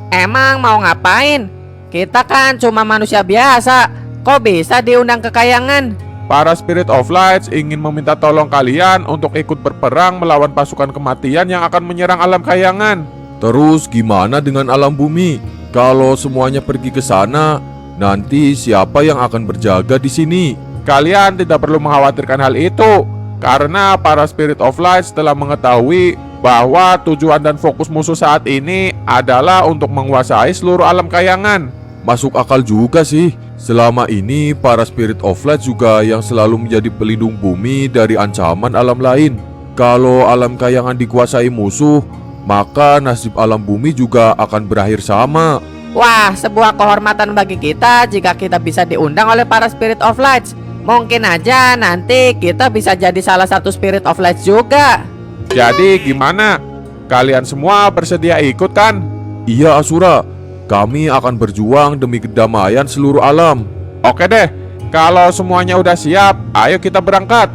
Emang mau ngapain? Kita kan cuma manusia biasa. Kok bisa diundang ke kayangan? Para Spirit of Lights ingin meminta tolong kalian untuk ikut berperang melawan pasukan kematian yang akan menyerang alam kayangan. Terus gimana dengan alam bumi? Kalau semuanya pergi ke sana, nanti siapa yang akan berjaga di sini? Kalian tidak perlu mengkhawatirkan hal itu, karena para Spirit of Lights telah mengetahui bahwa tujuan dan fokus musuh saat ini adalah untuk menguasai seluruh alam kayangan. Masuk akal juga sih. Selama ini para Spirit of Light juga yang selalu menjadi pelindung bumi dari ancaman alam lain. Kalau alam kayangan dikuasai musuh, maka nasib alam bumi juga akan berakhir sama. Wah, sebuah kehormatan bagi kita jika kita bisa diundang oleh para Spirit of Lights. Mungkin aja nanti kita bisa jadi salah satu Spirit of Lights juga. Jadi gimana? Kalian semua bersedia ikut kan? Iya Asura, kami akan berjuang demi kedamaian seluruh alam. Oke deh, kalau semuanya udah siap, ayo kita berangkat.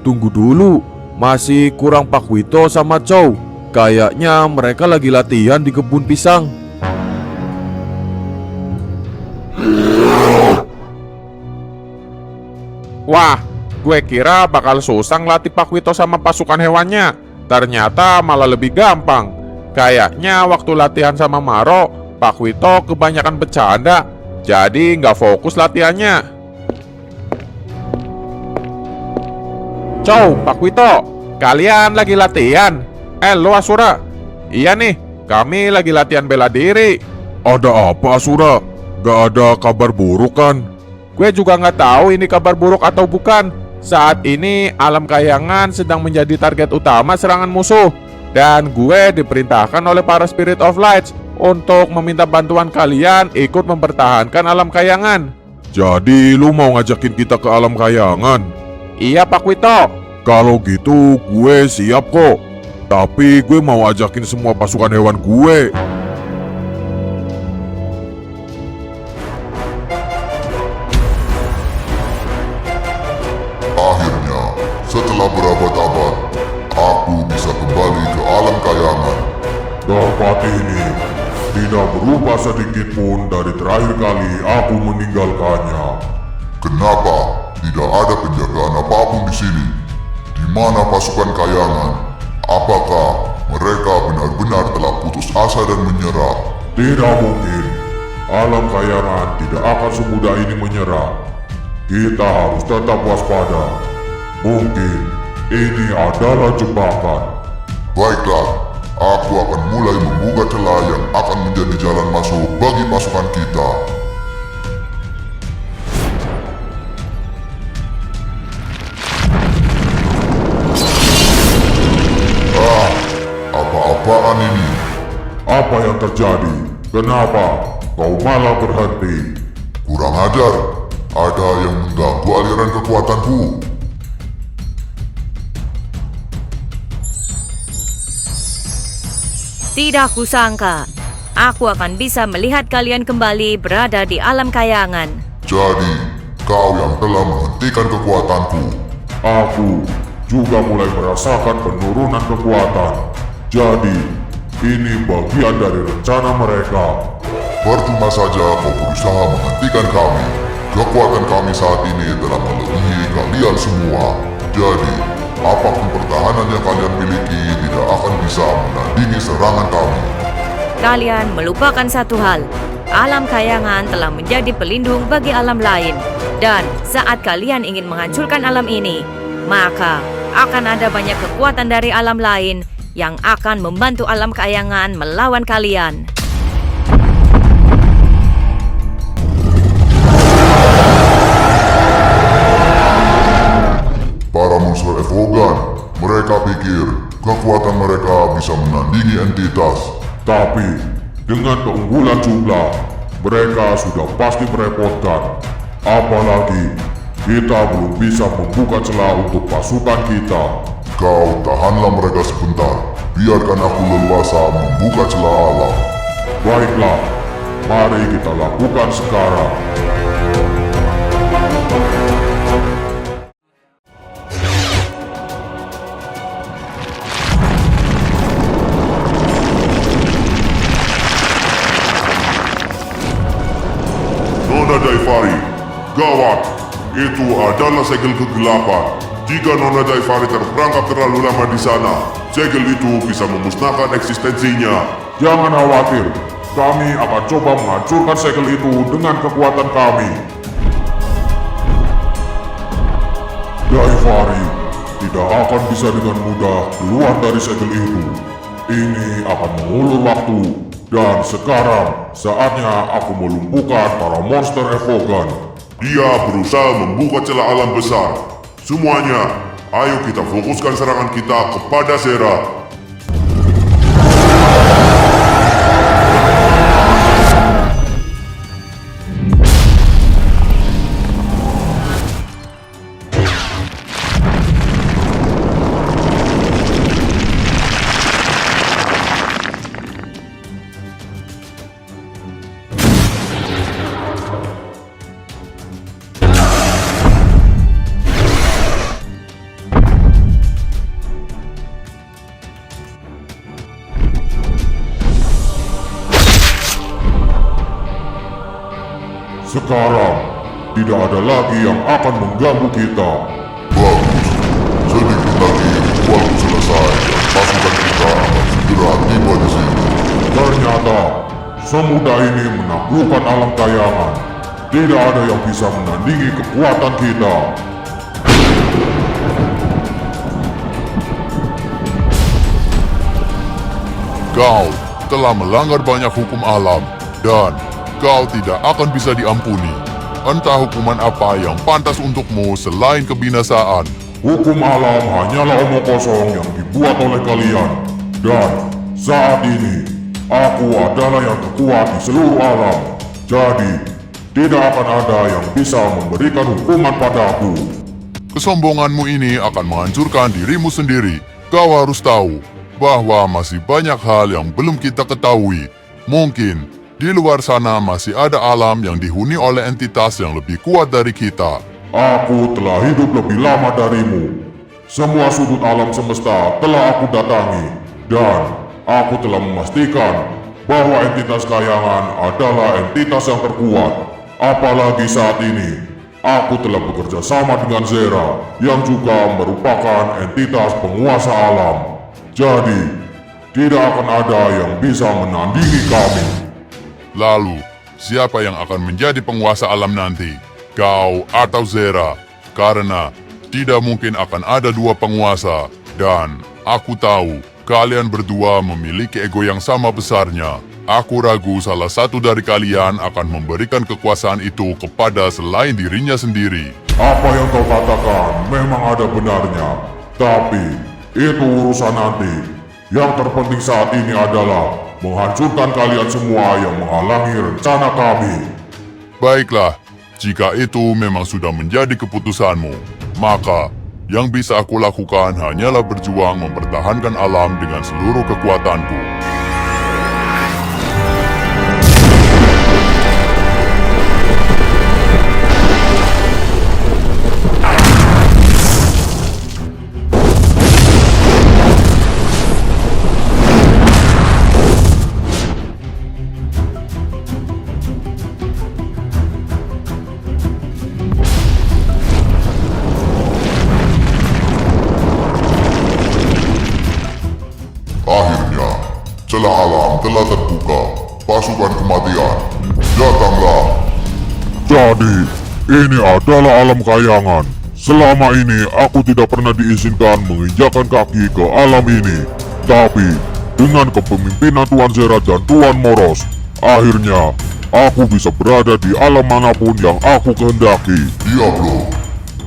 Tunggu dulu, masih kurang Pak Wito sama Chow. Kayaknya mereka lagi latihan di kebun pisang. Wah, gue kira bakal susah ngelatih Pak Wito sama pasukan hewannya. Ternyata malah lebih gampang. Kayaknya waktu latihan sama Maro, Pak Wito kebanyakan bercanda, jadi nggak fokus latihannya. Chow, Pak Wito, kalian lagi latihan? Lo Asura? Iya nih, kami lagi latihan bela diri. Ada apa Asura? Gak ada kabar buruk kan? Gue juga nggak tahu ini kabar buruk atau bukan. Saat ini alam kayangan sedang menjadi target utama serangan musuh. Dan gue diperintahkan oleh para Spirit of Lights untuk meminta bantuan kalian ikut mempertahankan alam kayangan. Jadi lu mau ngajakin kita ke alam kayangan? Iya Pak Wito. Kalau gitu gue siap kok. Tapi gue mau ajakin semua pasukan hewan gue. Akhirnya, setelah berabad-abad, aku bisa kembali ke alam kayangan. Tempat ini tidak berubah sedikit pun dari terakhir kali aku meninggalkannya. Kenapa tidak ada penjagaan apapun di sini? Di mana pasukan kayangan? Apakah mereka benar-benar telah putus asa dan menyerah? Tidak mungkin. Alam kayangan tidak akan semudah ini menyerah. Kita harus tetap waspada. Mungkin ini adalah jebakan. Baiklah, aku akan mulai membuka celah yang akan menjadi jalan masuk bagi pasukan kita. Apa-apaan ini? Apa yang terjadi? Kenapa kau malah berhenti? Kurang ajar, ada yang mengganggu aliran kekuatanku. Tidak kusangka, aku akan bisa melihat kalian kembali berada di alam kayangan. Jadi, kau yang telah menghentikan kekuatanku. Aku juga mulai merasakan penurunan kekuatan. Jadi, ini bagian dari rencana mereka. Percuma saja kau berusaha menghentikan kami. Kekuatan kami saat ini telah melebihi kalian semua. Jadi, apapun pertahanan yang kalian miliki tidak akan bisa menandingi serangan kami. Kalian melupakan satu hal. Alam kayangan telah menjadi pelindung bagi alam lain. Dan saat kalian ingin menghancurkan alam ini, maka akan ada banyak kekuatan dari alam lain yang akan membantu alam kayangan melawan kalian. Para monster Evogan, mereka pikir kekuatan mereka bisa menandingi entitas. Tapi, dengan keunggulan jumlah, mereka sudah pasti merepotkan. Apalagi, kita belum bisa membuka celah untuk pasukan kita. Kau tahanlah mereka sebentar. Biarkan aku leluasa membuka celah alam. Baiklah, mari kita lakukan sekarang. Nona Daivari, gawat! Itu adalah segel kegelapan. Jika Nona Daivari terperangkap terlalu lama di sana, segel itu bisa memusnahkan eksistensinya. Jangan khawatir, kami akan coba menghancurkan segel itu dengan kekuatan kami. Daivari tidak akan bisa dengan mudah keluar dari segel itu. Ini akan mengulur waktu. Dan sekarang, saatnya aku melumpuhkan para monster Evogan. Dia berusaha membuka celah alam besar. Semuanya, ayo kita fokuskan serangan kita kepada Zera. Sekarang, tidak ada lagi yang akan mengganggu kita. Bagus. Sedikit lagi ritualku selesai dan pasukan kita akan segera tiba di sini. Ternyata, semudah ini menaklukkan alam kayangan. Tidak ada yang bisa menandingi kekuatan kita. Kau telah melanggar banyak hukum alam dan kau tidak akan bisa diampuni. Entah hukuman apa yang pantas untukmu selain kebinasaan. Hukum alam hanyalah omong kosong yang dibuat oleh kalian. Dan saat ini, aku adalah yang terkuat di seluruh alam. Jadi, tidak akan ada yang bisa memberikan hukuman padaku. Kesombonganmu ini akan menghancurkan dirimu sendiri. Kau harus tahu bahwa masih banyak hal yang belum kita ketahui. Mungkin di luar sana masih ada alam yang dihuni oleh entitas yang lebih kuat dari kita. Aku telah hidup lebih lama darimu. Semua sudut alam semesta telah aku datangi. Dan aku telah memastikan bahwa entitas kayangan adalah entitas yang terkuat. Apalagi saat ini, aku telah bekerja sama dengan Zera, yang juga merupakan entitas penguasa alam. Jadi, tidak akan ada yang bisa menandingi kami. Lalu, siapa yang akan menjadi penguasa alam nanti? Kau atau Zera? Karena tidak mungkin akan ada dua penguasa. Dan aku tahu kalian berdua memiliki ego yang sama besarnya. Aku ragu salah satu dari kalian akan memberikan kekuasaan itu kepada selain dirinya sendiri. Apa yang kau katakan memang ada benarnya. Tapi, itu urusan nanti. Yang terpenting saat ini adalah menghancurkan kalian semua yang menghalangi rencana kami. Baiklah, jika itu memang sudah menjadi keputusanmu, maka yang bisa aku lakukan hanyalah berjuang mempertahankan alam dengan seluruh kekuatanku. celah alam telah terbuka. Pasukan kematian, datanglah. Jadi, ini adalah alam kayangan. Selama ini aku tidak pernah diizinkan menginjakkan kaki ke alam ini. Tapi, dengan kepemimpinan Tuan Zera dan Tuan Moros, akhirnya aku bisa berada di alam manapun yang aku kehendaki. Diablo,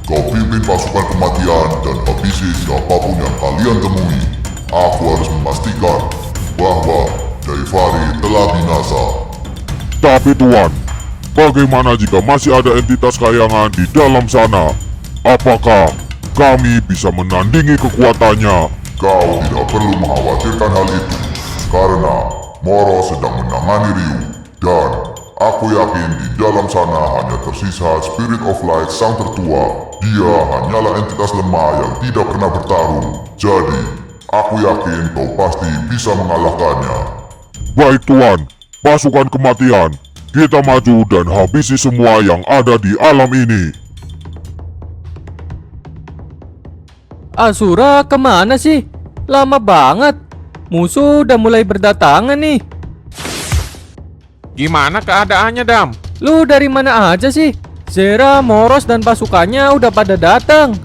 kau pimpin pasukan kematian dan habisi siapapun yang kalian temui. Aku harus memastikan bahwa Daivari telah binasa. Tapi Tuan, bagaimana jika masih ada entitas kayangan di dalam sana? Apakah kami bisa menandingi kekuatannya? Kau tidak perlu mengkhawatirkan hal itu, karena Moro sedang menangani Ryu. Dan aku yakin di dalam sana hanya tersisa Spirit of Light sang tertua. Dia hanyalah entitas lemah yang tidak pernah bertarung. Jadi, aku yakin kau pasti bisa mengalahkannya. Baik Tuan, pasukan kematian, kita maju dan habisi semua yang ada di alam ini. Asura kemana sih? Lama banget. Musuh udah mulai berdatangan nih. Gimana keadaannya, Dam? Lu dari mana aja sih? Zera, Moros, dan pasukannya udah pada datang.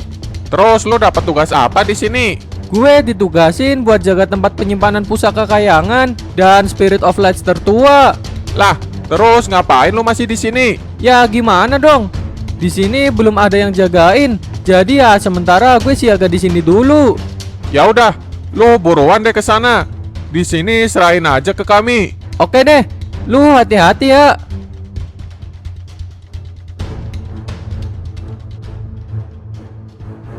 Terus lu dapat tugas apa di sini? Gue ditugasin buat jaga tempat penyimpanan pusaka kayangan dan Spirit of Light tertua. Lah, terus ngapain lu masih di sini? Ya gimana dong? Di sini belum ada yang jagain. Jadi ya sementara gue siaga di sini dulu. Ya udah, lu buruan deh ke sana. Di sini serahin aja ke kami. Oke deh. Lu hati-hati ya.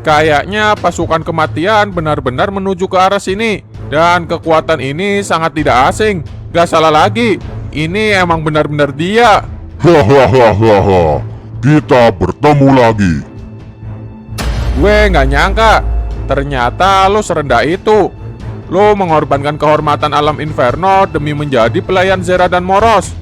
Kayaknya pasukan kematian benar-benar menuju ke arah sini. Dan kekuatan ini sangat tidak asing. Gak salah lagi, ini emang benar-benar dia. Hahaha, kita bertemu lagi. Gue gak nyangka, ternyata lo serendah itu. Lo mengorbankan kehormatan alam Inferno demi menjadi pelayan Zera dan Moros.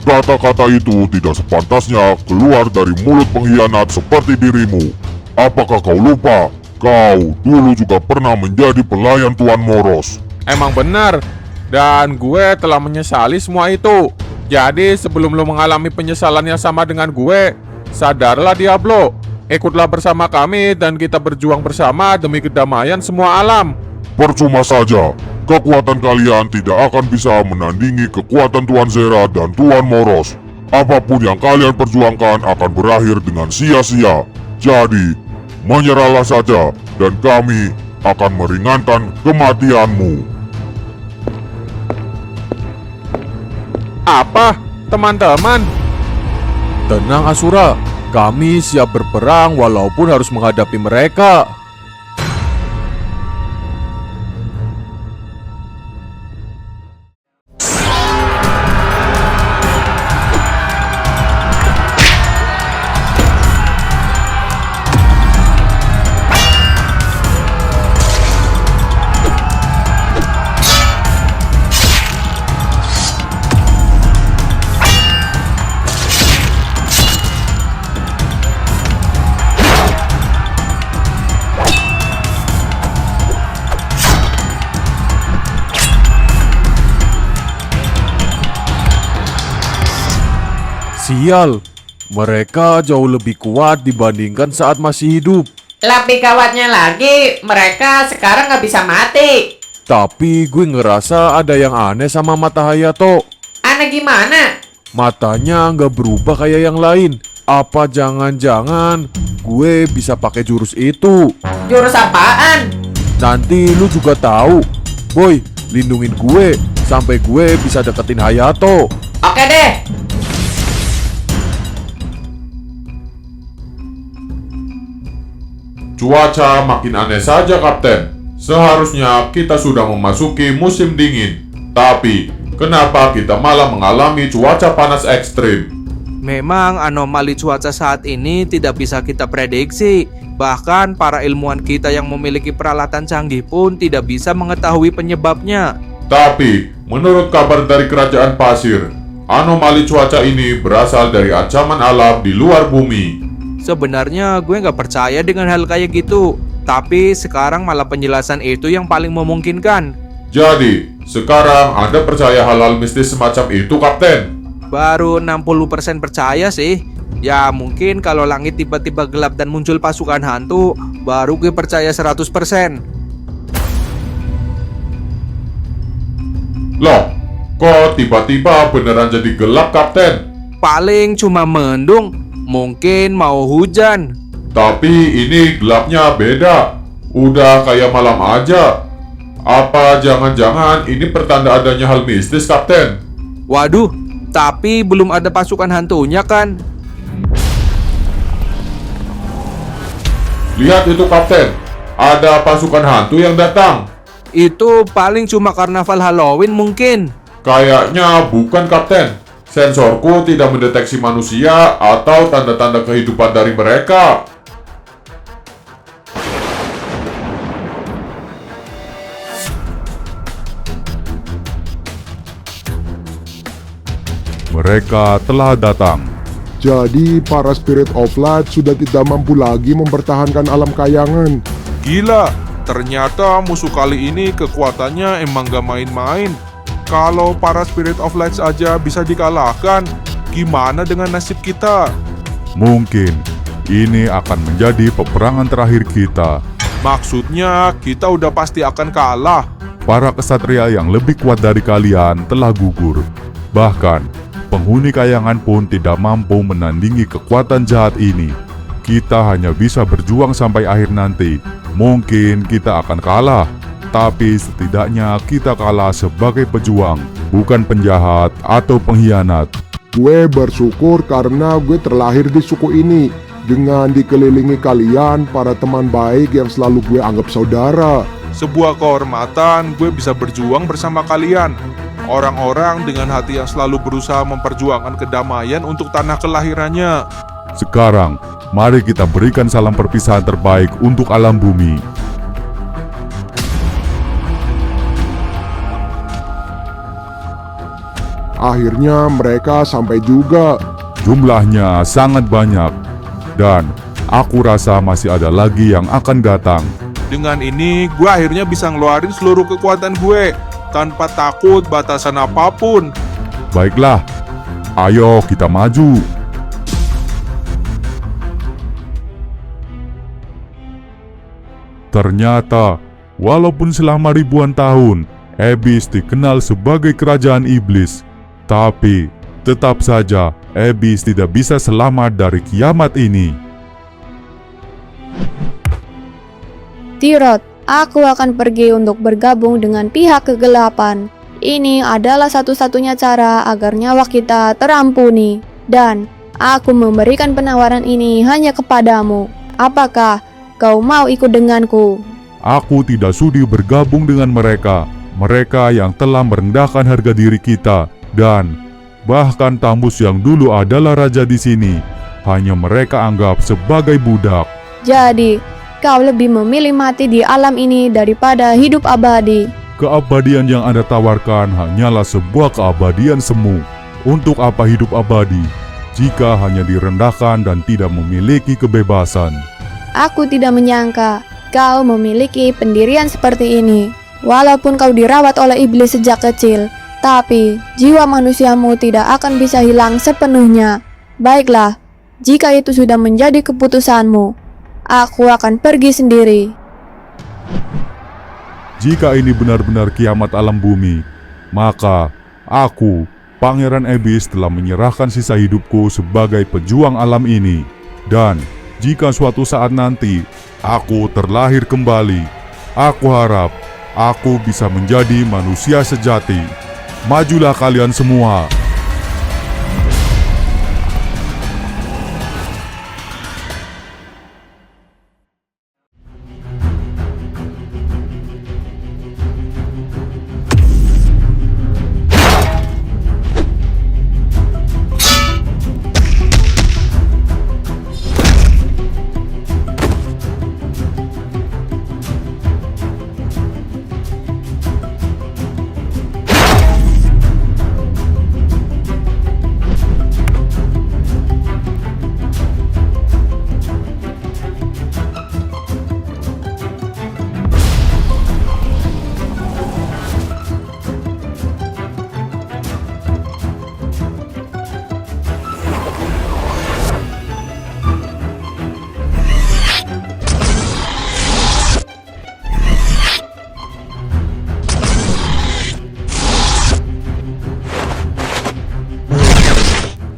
Kata-kata itu tidak sepantasnya keluar dari mulut pengkhianat seperti dirimu. Apakah kau lupa? Kau dulu juga pernah menjadi pelayan Tuan Moros. Emang benar, dan gue telah menyesali semua itu. Jadi sebelum lo mengalami penyesalan yang sama dengan gue, sadarlah Diablo. Ikutlah bersama kami dan kita berjuang bersama demi kedamaian semua alam. Percuma saja, kekuatan kalian tidak akan bisa menandingi kekuatan Tuan Zera dan Tuan Moros. Apapun yang kalian perjuangkan akan berakhir dengan sia-sia. Jadi, menyerahlah saja dan kami akan meringankan kematianmu. Apa, teman-teman? Tenang Asura, kami siap berperang walaupun harus menghadapi mereka. Sial, mereka jauh lebih kuat dibandingkan saat masih hidup. Lebih gawatnya lagi, mereka sekarang nggak bisa mati. Tapi gue ngerasa ada yang aneh sama mata Hayato. Aneh gimana? Matanya nggak berubah kayak yang lain. Apa jangan-jangan gue bisa pakai jurus itu? Jurus apaan? Nanti lu juga tahu. Boy, lindungin gue sampai gue bisa deketin Hayato. Oke deh. Cuaca makin aneh saja, Kapten. Seharusnya kita sudah memasuki musim dingin. Tapi, kenapa kita malah mengalami cuaca panas ekstrim? Memang anomali cuaca saat ini tidak bisa kita prediksi. Bahkan para ilmuwan kita yang memiliki peralatan canggih pun tidak bisa mengetahui penyebabnya. Tapi, menurut kabar dari Kerajaan Pasir, anomali cuaca ini berasal dari ancaman alam di luar bumi. Sebenarnya gue nggak percaya dengan hal kayak gitu. Tapi sekarang malah penjelasan itu yang paling memungkinkan. Jadi, sekarang Anda percaya hal-hal mistis semacam itu, Kapten? Baru 60% percaya sih. Ya mungkin kalau langit tiba-tiba gelap dan muncul pasukan hantu, baru gue percaya 100%. Loh, kok tiba-tiba beneran jadi gelap, Kapten? Paling cuma mendung, mungkin mau hujan. Tapi ini gelapnya beda. Udah kayak malam aja. Apa jangan-jangan ini pertanda adanya hal mistis, Kapten? Waduh, tapi belum ada pasukan hantunya kan? Lihat itu, Kapten. Ada pasukan hantu yang datang. Itu paling cuma karnaval Halloween mungkin. Kayaknya bukan, Kapten. Sensorku tidak mendeteksi manusia atau tanda-tanda kehidupan dari mereka. Mereka telah datang. Jadi para Spirit of Light sudah tidak mampu lagi mempertahankan alam kayangan. Gila, ternyata musuh kali ini kekuatannya emang gak main-main. Kalau para Spirit of Light aja bisa dikalahkan, gimana dengan nasib kita? Mungkin ini akan menjadi peperangan terakhir kita. Maksudnya kita udah pasti akan kalah. Para kesatria yang lebih kuat dari kalian telah gugur. Bahkan, penghuni kayangan pun tidak mampu menandingi kekuatan jahat ini. Kita hanya bisa berjuang sampai akhir nanti. Mungkin kita akan kalah, tapi setidaknya kita kalah sebagai pejuang, bukan penjahat atau pengkhianat. Gue bersyukur karena gue terlahir di suku ini. Dengan dikelilingi kalian, para teman baik yang selalu gue anggap saudara. Sebuah kehormatan gue bisa berjuang bersama kalian. Orang-orang dengan hati yang selalu berusaha memperjuangkan kedamaian untuk tanah kelahirannya. Sekarang, mari kita berikan salam perpisahan terbaik untuk alam bumi. Akhirnya mereka sampai juga. Jumlahnya sangat banyak, dan aku rasa masih ada lagi yang akan datang. Dengan ini, gue akhirnya bisa ngeluarin seluruh kekuatan gue tanpa takut batasan apapun. Baiklah, ayo kita maju. Ternyata, walaupun selama ribuan tahun, Abyss dikenal sebagai kerajaan iblis, tapi tetap saja Abyss tidak bisa selamat dari kiamat ini. Tirot, aku akan pergi untuk bergabung dengan pihak kegelapan. Ini adalah satu-satunya cara agar nyawa kita terampuni. Dan aku memberikan penawaran ini hanya kepadamu. Apakah kau mau ikut denganku? Aku tidak sudi bergabung dengan mereka. Mereka yang telah merendahkan harga diri kita. Dan bahkan Tambus yang dulu adalah raja di sini, hanya mereka anggap sebagai budak. Jadi, kau lebih memilih mati di alam ini daripada hidup abadi. Keabadian yang Anda tawarkan hanyalah sebuah keabadian semu. Untuk apa hidup abadi jika hanya direndahkan dan tidak memiliki kebebasan? Aku tidak menyangka kau memiliki pendirian seperti ini. Walaupun kau dirawat oleh iblis sejak kecil, tapi jiwa manusiamu tidak akan bisa hilang sepenuhnya. Baiklah, jika itu sudah menjadi keputusanmu, aku akan pergi sendiri. Jika ini benar-benar kiamat alam bumi, maka aku, Pangeran Abyss, telah menyerahkan sisa hidupku sebagai pejuang alam ini. Dan jika suatu saat nanti aku terlahir kembali, aku harap aku bisa menjadi manusia sejati. Majulah kalian semua.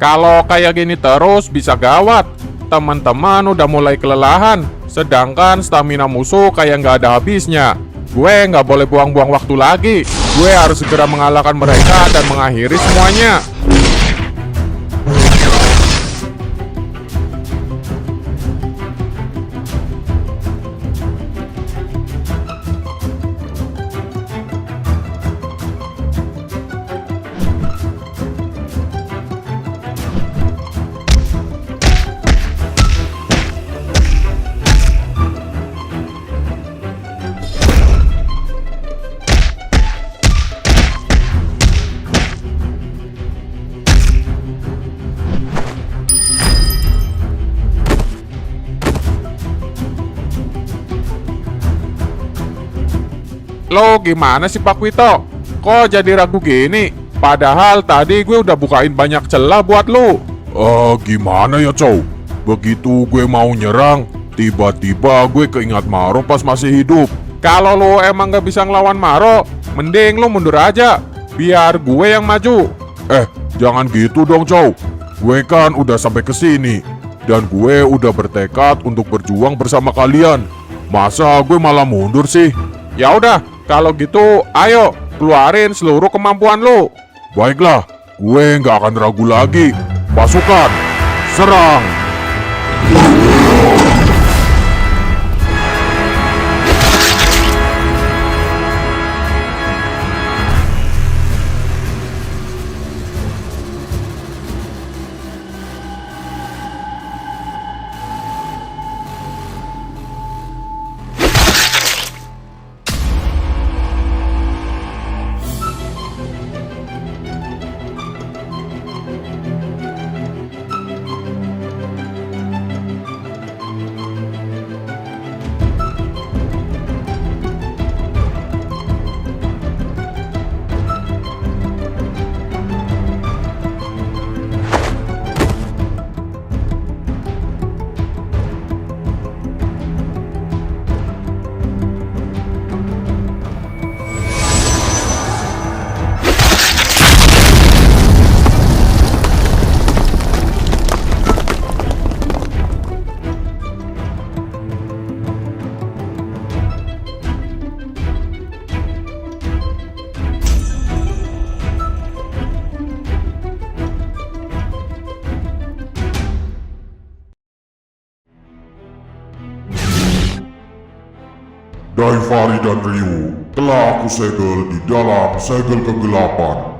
Kalau kayak gini terus bisa gawat. Teman-teman udah mulai kelelahan, sedangkan stamina musuh kayak nggak ada habisnya. Gue nggak boleh buang-buang waktu lagi. Gue harus segera mengalahkan mereka dan mengakhiri semuanya. Lo gimana sih Pak Wito? Kok jadi ragu gini? Padahal tadi gue udah bukain banyak celah buat lo. Gimana ya Chow? Begitu gue mau nyerang, tiba-tiba gue keingat Maro pas masih hidup. Kalau lo emang gak bisa ngelawan Maro, mending lo mundur aja, biar gue yang maju. Jangan gitu dong Chow. Gue kan udah sampai ke sini dan gue udah bertekad untuk berjuang bersama kalian. Masa gue malah mundur sih? Ya udah, kalau gitu ayo keluarin seluruh kemampuan lo. Baiklah, gue nggak akan ragu lagi. Pasukan, serang! Daivari dan Ryu telah aku segel di dalam segel kegelapan.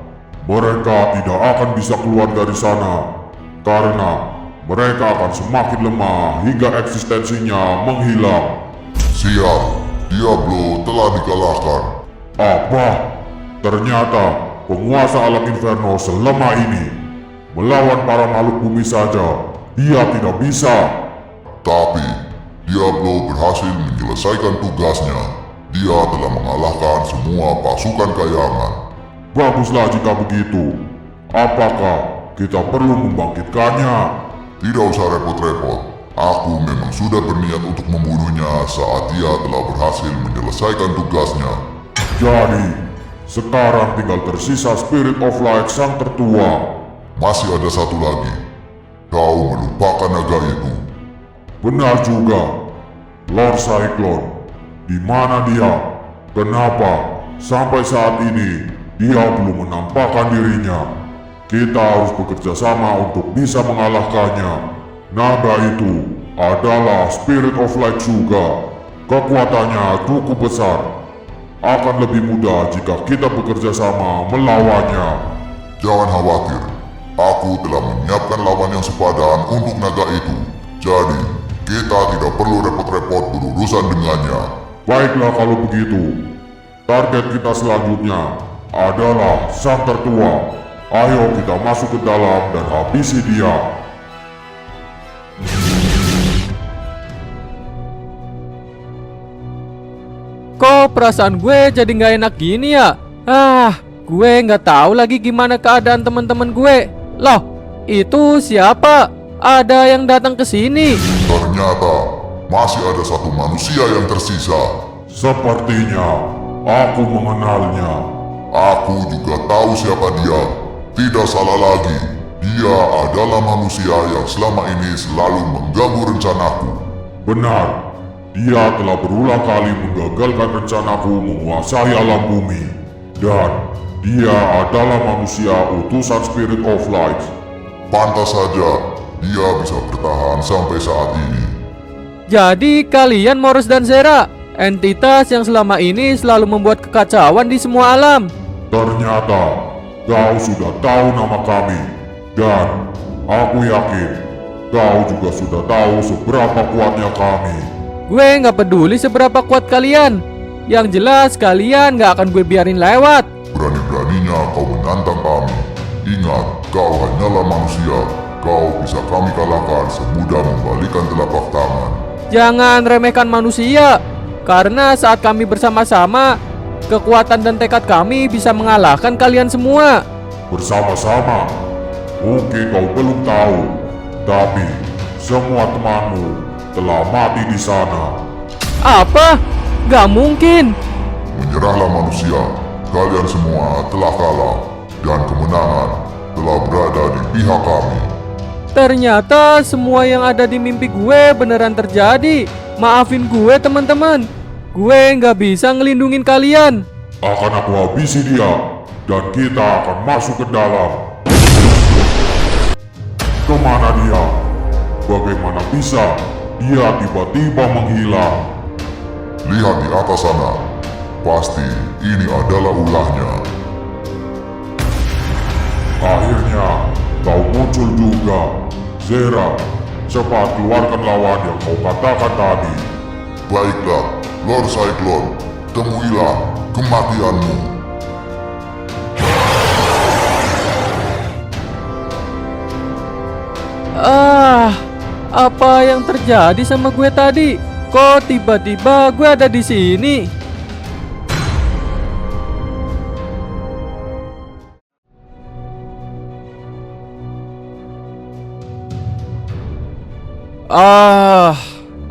Mereka tidak akan bisa keluar dari sana karena mereka akan semakin lemah hingga eksistensinya menghilang. Sial, Diablo telah dikalahkan. Apa? Ternyata penguasa alam inferno selemah ini. Melawan para makhluk bumi saja, dia tidak bisa. Tapi Diablo berhasil menyelesaikan tugasnya. Dia telah mengalahkan semua pasukan kayangan. Baguslah jika begitu. Apakah kita perlu membangkitkannya? Tidak usah repot-repot. Aku memang sudah berniat untuk membunuhnya saat dia telah berhasil menyelesaikan tugasnya. Jadi, sekarang tinggal tersisa Spirit of Light sang tertua. Masih ada satu lagi. Kau melupakan naga itu. Benar juga. Lord Cyclone. Di mana dia? Kenapa sampai saat ini dia belum menampakkan dirinya? Kita harus bekerja sama untuk bisa mengalahkannya. Naga itu adalah Spirit of Light juga. Kekuatannya cukup besar. Akan lebih mudah jika kita bekerja sama melawannya. Jangan khawatir. Aku telah menyiapkan lawan yang sepadan untuk naga itu. Jadi, kita tidak perlu repot-repot berurusan dengannya. Baiklah kalau begitu. Target kita selanjutnya adalah sang tertua. Ayo kita masuk ke dalam dan habisi dia. Kok perasaan gue jadi nggak enak gini ya? Gue nggak tahu lagi gimana keadaan teman-teman gue. Loh, itu siapa? Ada yang datang ke sini. Ternyata masih ada satu manusia yang tersisa. Sepertinya aku mengenalnya. Aku juga tahu siapa dia. Tidak salah lagi. Dia adalah manusia yang selama ini selalu mengganggu rencanaku. Benar, dia telah berulang kali menggagalkan rencanaku menguasai alam bumi. Dan dia adalah manusia utusan Spirit of Light. Pantas saja dia bisa bertahan sampai saat ini. Jadi kalian Moros dan Zera, entitas yang selama ini selalu membuat kekacauan di semua alam. Ternyata kau sudah tahu nama kami. Dan aku yakin kau juga sudah tahu seberapa kuatnya kami. Gue nggak peduli seberapa kuat kalian. Yang jelas kalian nggak akan gue biarin lewat. Berani-beraninya kau menantang kami. Ingat, kau hanyalah manusia. Kau bisa kami kalahkan semudah membalikan telapak tangan. Jangan remehkan manusia. Karena saat kami bersama-sama, kekuatan dan tekad kami bisa mengalahkan kalian semua. Bersama-sama, mungkin kau belum tahu, tapi semua temanmu telah mati di sana. Apa? Gak mungkin. Menyerahlah manusia. Kalian semua telah kalah. Dan kemenangan telah berada di pihak kami. Ternyata semua yang ada di mimpi gue beneran terjadi. Maafin gue teman-teman. Gue nggak bisa ngelindungin kalian. Akan aku habisi dia, dan kita akan masuk ke dalam. Kemana dia? Bagaimana bisa dia tiba-tiba menghilang? Lihat di atas sana. Pasti ini adalah ulahnya. Akhirnya kau muncul juga. Zera, cepat keluarkan lawan yang kau katakan tadi. Baiklah, Lord Cyclone. Temuilah kematianmu. Apa yang terjadi sama gue tadi? Kok tiba-tiba gue ada di sini?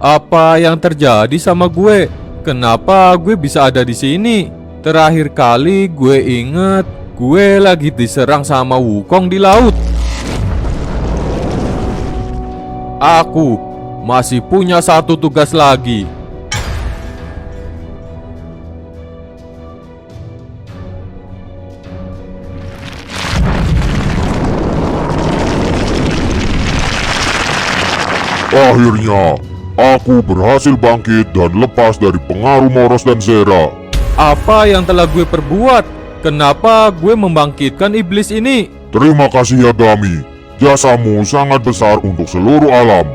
Apa yang terjadi sama gue? Kenapa gue bisa ada di sini? Terakhir kali gue inget, gue lagi diserang sama Wukong di laut. Aku masih punya satu tugas lagi. Akhirnya, aku berhasil bangkit dan lepas dari pengaruh Moros dan Zera. Apa yang telah gue perbuat? Kenapa gue membangkitkan iblis ini? Terima kasih Yagami. Jasamu sangat besar untuk seluruh alam.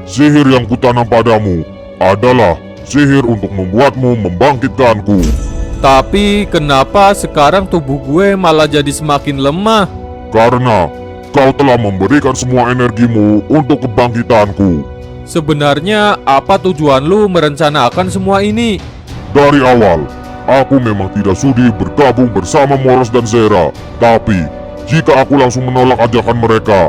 Sihir yang kutanam padamu adalah sihir untuk membuatmu membangkitkanku. Tapi kenapa sekarang tubuh gue malah jadi semakin lemah? Karena kau telah memberikan semua energimu untuk kebangkitanku. Sebenarnya apa tujuan lu merencanakan semua ini? Dari awal, aku memang tidak sudi bergabung bersama Moros dan Zera. Tapi, jika aku langsung menolak ajakan mereka,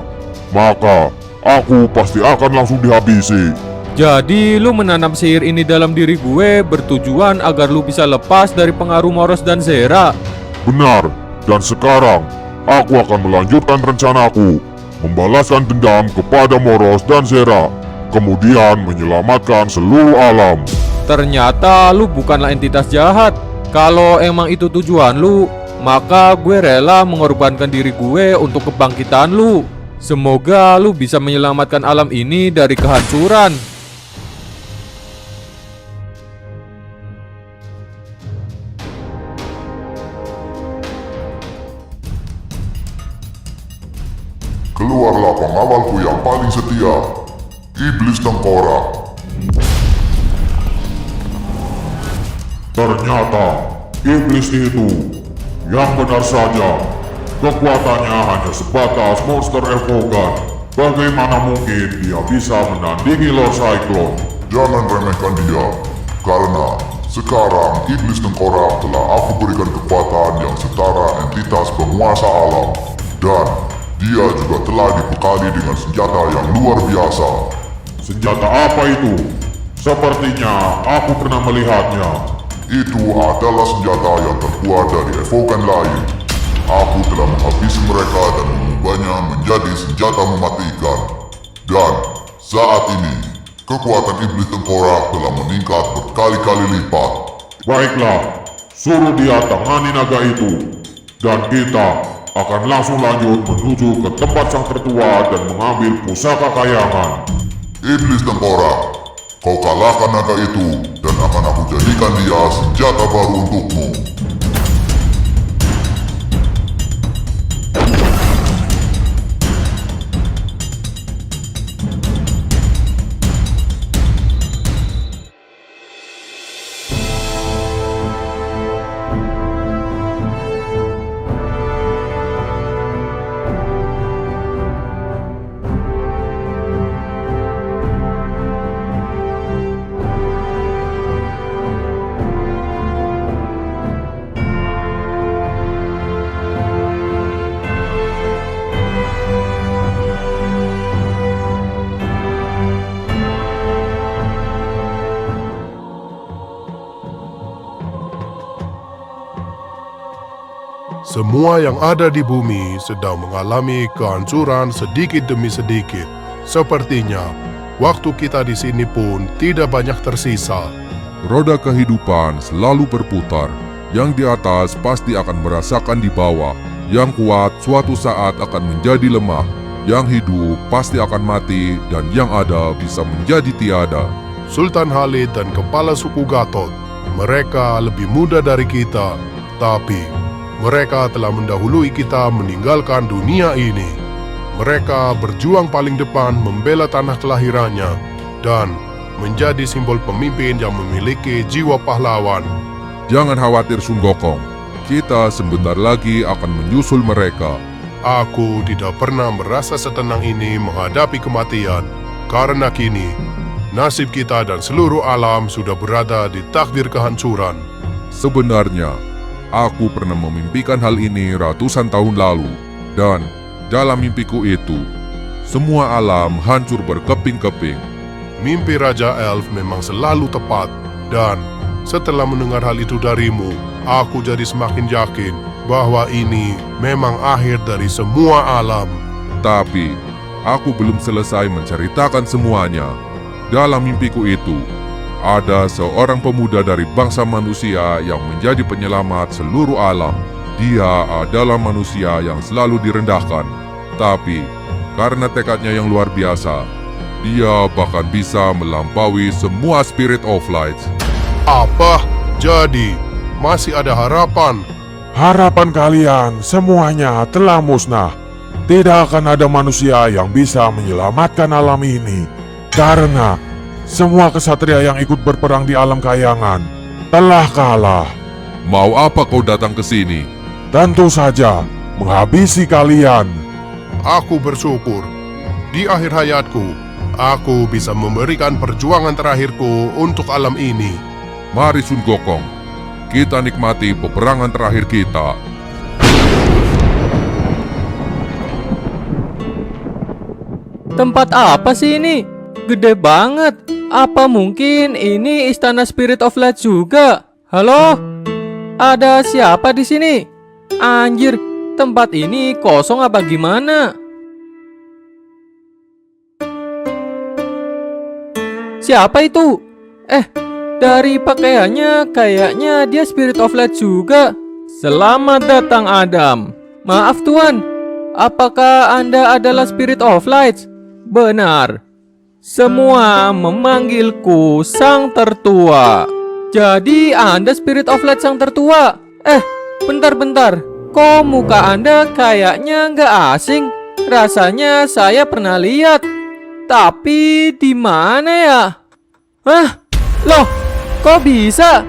maka aku pasti akan langsung dihabisi. Jadi lu menanam sihir ini dalam diri gue bertujuan agar lu bisa lepas dari pengaruh Moros dan Zera. Benar, dan sekarang aku akan melanjutkan rencanaku, membalaskan dendam kepada Moros dan Zera, kemudian menyelamatkan seluruh alam. Ternyata lu bukanlah entitas jahat. Kalau emang itu tujuan lu, maka gue rela mengorbankan diri gue untuk kebangkitan lu. Semoga lu bisa menyelamatkan alam ini dari kehancuran. Keluarlah pengawalku yang paling setia, Iblis Tengkorak. Ternyata iblis itu yang benar saja. Kekuatannya hanya sebatas monster evokan. Bagaimana mungkin dia bisa menandingi Lord Cyclone? Jangan remehkan dia, karena sekarang Iblis Tengkorak telah aku berikan kekuatan yang setara entitas penguasa alam. Dan dia juga telah dibekali dengan senjata yang luar biasa. Senjata apa itu? Sepertinya aku pernah melihatnya. Itu adalah senjata yang terbuat dari evokan lain. Aku telah menghabisi mereka dan mengubahnya menjadi menjadi senjata mematikan. Dan saat ini, kekuatan iblis tengkorak telah meningkat berkali-kali lipat. Baiklah, suruh dia tangani naga itu. Dan kita akan langsung lanjut menuju ke tempat sang tertua dan mengambil pusaka kayangan. Iblis tengkorak, kau kalahkan naga itu dan akan aku jadikan dia senjata baru untukmu. Semua yang ada di bumi sedang mengalami kehancuran sedikit demi sedikit. Sepertinya, waktu kita di sini pun tidak banyak tersisa. Roda kehidupan selalu berputar. Yang di atas pasti akan merasakan di bawah. Yang kuat suatu saat akan menjadi lemah. Yang hidup pasti akan mati dan yang ada bisa menjadi tiada. Sultan Khalid dan kepala suku Gatot, mereka lebih muda dari kita, tapi mereka telah mendahului kita meninggalkan dunia ini. Mereka berjuang paling depan membela tanah kelahirannya dan menjadi simbol pemimpin yang memiliki jiwa pahlawan. Jangan khawatir Sun Gokong, kita sebentar lagi akan menyusul mereka. Aku tidak pernah merasa setenang ini menghadapi kematian, karena kini nasib kita dan seluruh alam sudah berada di takdir kehancuran. Sebenarnya, aku pernah memimpikan hal ini ratusan tahun lalu, dan dalam mimpiku itu, semua alam hancur berkeping-keping. Mimpi Raja Elf memang selalu tepat, dan setelah mendengar hal itu darimu, aku jadi semakin yakin bahwa ini memang akhir dari semua alam. Tapi, aku belum selesai menceritakan semuanya. Dalam mimpiku itu, ada seorang pemuda dari bangsa manusia yang menjadi penyelamat seluruh alam. Dia adalah manusia yang selalu direndahkan. Tapi, karena tekadnya yang luar biasa, dia bahkan bisa melampaui semua Spirit of Light. Apa? Jadi, masih ada harapan? Harapan kalian semuanya telah musnah. Tidak akan ada manusia yang bisa menyelamatkan alam ini. Karena semua kesatria yang ikut berperang di alam kayangan telah kalah. Mau apa kau datang ke sini? Tentu saja menghabisi kalian. Aku bersyukur. Di akhir hayatku, aku bisa memberikan perjuangan terakhirku untuk alam ini. Mari Sun Gokong, kita nikmati peperangan terakhir kita. Tempat apa sih ini? Gede banget. Apa mungkin ini istana Spirit of Light juga? Halo? Ada siapa di sini? Anjir, tempat ini kosong apa gimana? Siapa itu? Dari pakaiannya kayaknya dia Spirit of Light juga. Selamat datang Adam. Maaf Tuan, apakah Anda adalah Spirit of Light? Benar. Semua memanggilku Sang Tertua. Jadi Anda Spirit of Light Sang Tertua? Bentar-bentar. Kok muka Anda kayaknya nggak asing? Rasanya saya pernah lihat. Tapi di mana ya? Loh, kok bisa?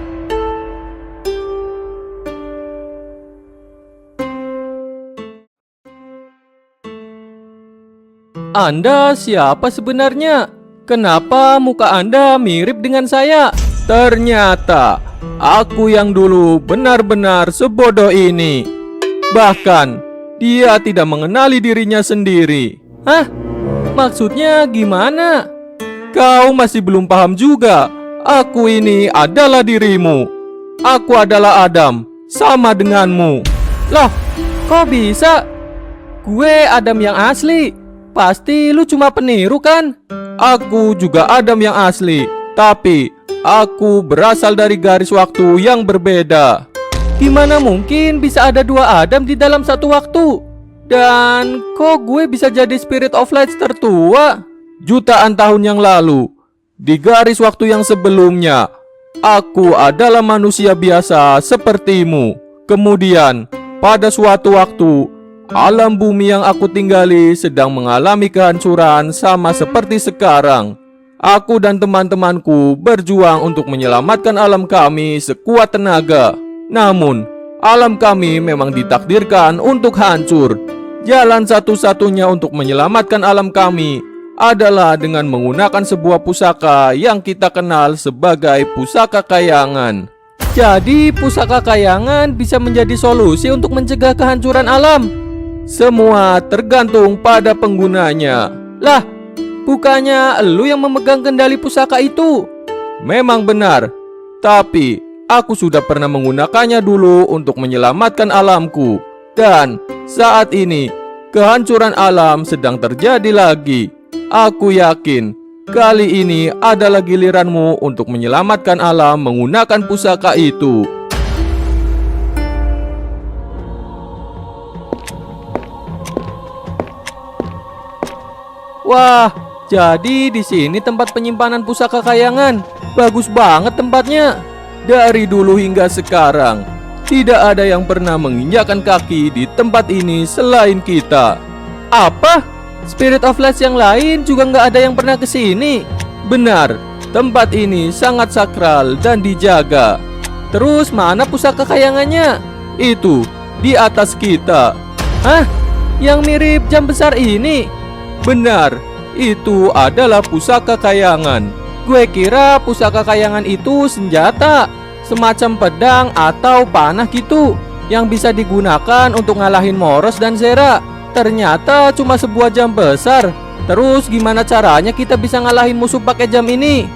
Anda siapa sebenarnya? Kenapa muka Anda mirip dengan saya? Ternyata aku yang dulu benar-benar sebodoh ini. Bahkan dia tidak mengenali dirinya sendiri. Maksudnya gimana? Kau masih belum paham juga. Aku ini adalah dirimu. Aku adalah Adam, sama denganmu. Loh, kok bisa? gue Adam yang asli. Pasti lu cuma peniru kan? Aku juga Adam yang asli, tapi aku berasal dari garis waktu yang berbeda. Gimana mungkin bisa ada dua Adam di dalam satu waktu? Dan kok gue bisa jadi Spirit of Light tertua? Jutaan tahun yang lalu, di garis waktu yang sebelumnya, aku adalah manusia biasa sepertimu. Kemudian, pada suatu waktu, alam bumi yang aku tinggali sedang mengalami kehancuran sama seperti sekarang. Aku dan teman-temanku berjuang untuk menyelamatkan alam kami sekuat tenaga. Namun, alam kami memang ditakdirkan untuk hancur. Jalan satu-satunya untuk menyelamatkan alam kami adalah dengan menggunakan sebuah pusaka yang kita kenal sebagai pusaka kayangan. Jadi, pusaka kayangan bisa menjadi solusi untuk mencegah kehancuran alam. Semua tergantung pada penggunanya. Lah, bukannya elu yang memegang kendali pusaka itu? Memang benar, tapi aku sudah pernah menggunakannya dulu untuk menyelamatkan alamku. Dan saat ini, kehancuran alam sedang terjadi lagi. Aku yakin kali ini adalah giliranmu untuk menyelamatkan alam menggunakan pusaka itu. Wah, jadi di sini tempat penyimpanan pusaka kayangan. Bagus banget tempatnya. Dari dulu hingga sekarang, tidak ada yang pernah menginjakkan kaki di tempat ini selain kita. Apa? Spirit of Light yang lain juga nggak ada yang pernah kesini. Benar, tempat ini sangat sakral dan dijaga. Terus mana pusaka kayangannya? Itu, di atas kita. Hah? Yang mirip jam besar ini? Benar, itu adalah pusaka kayangan. Gue kira pusaka kayangan itu senjata, semacam pedang atau panah gitu, yang bisa digunakan untuk ngalahin Moros dan Zera. Ternyata cuma sebuah jam besar. Terus gimana caranya kita bisa ngalahin musuh pakai jam ini?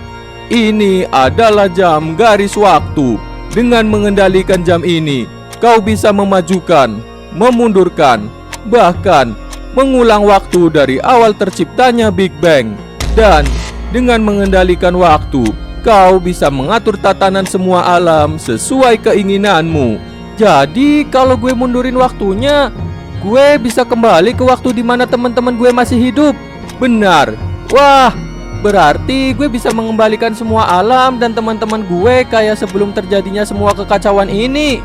Ini adalah jam garis waktu. Dengan mengendalikan jam ini, kau bisa memajukan, memundurkan, bahkan mengulang waktu dari awal terciptanya Big Bang. Dan dengan mengendalikan waktu, kau bisa mengatur tatanan semua alam sesuai keinginanmu. Jadi kalau gue mundurin waktunya, gue bisa kembali ke waktu di mana teman-teman gue masih hidup. Benar. Wah, berarti gue bisa mengembalikan semua alam dan teman-teman gue kayak sebelum terjadinya semua kekacauan ini.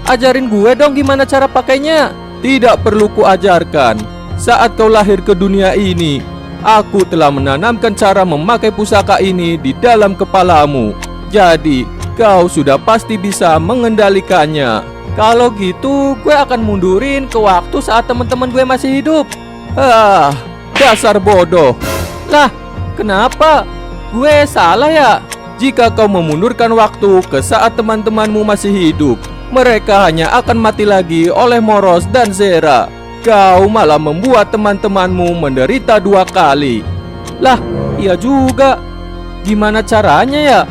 Ajarin gue dong gimana cara pakainya. Tidak perlu kuajarkan. Saat kau lahir ke dunia ini, aku telah menanamkan cara memakai pusaka ini di dalam kepalamu. Jadi, kau sudah pasti bisa mengendalikannya. Kalau gitu, gue akan mundurin ke waktu saat teman-teman gue masih hidup. Dasar bodoh. Lah, kenapa? Gue salah ya? Jika kau memundurkan waktu ke saat teman-temanmu masih hidup, mereka hanya akan mati lagi oleh Moros dan Zera. Kau malah membuat teman-temanmu menderita 2 kali. Lah, iya juga. Gimana caranya ya?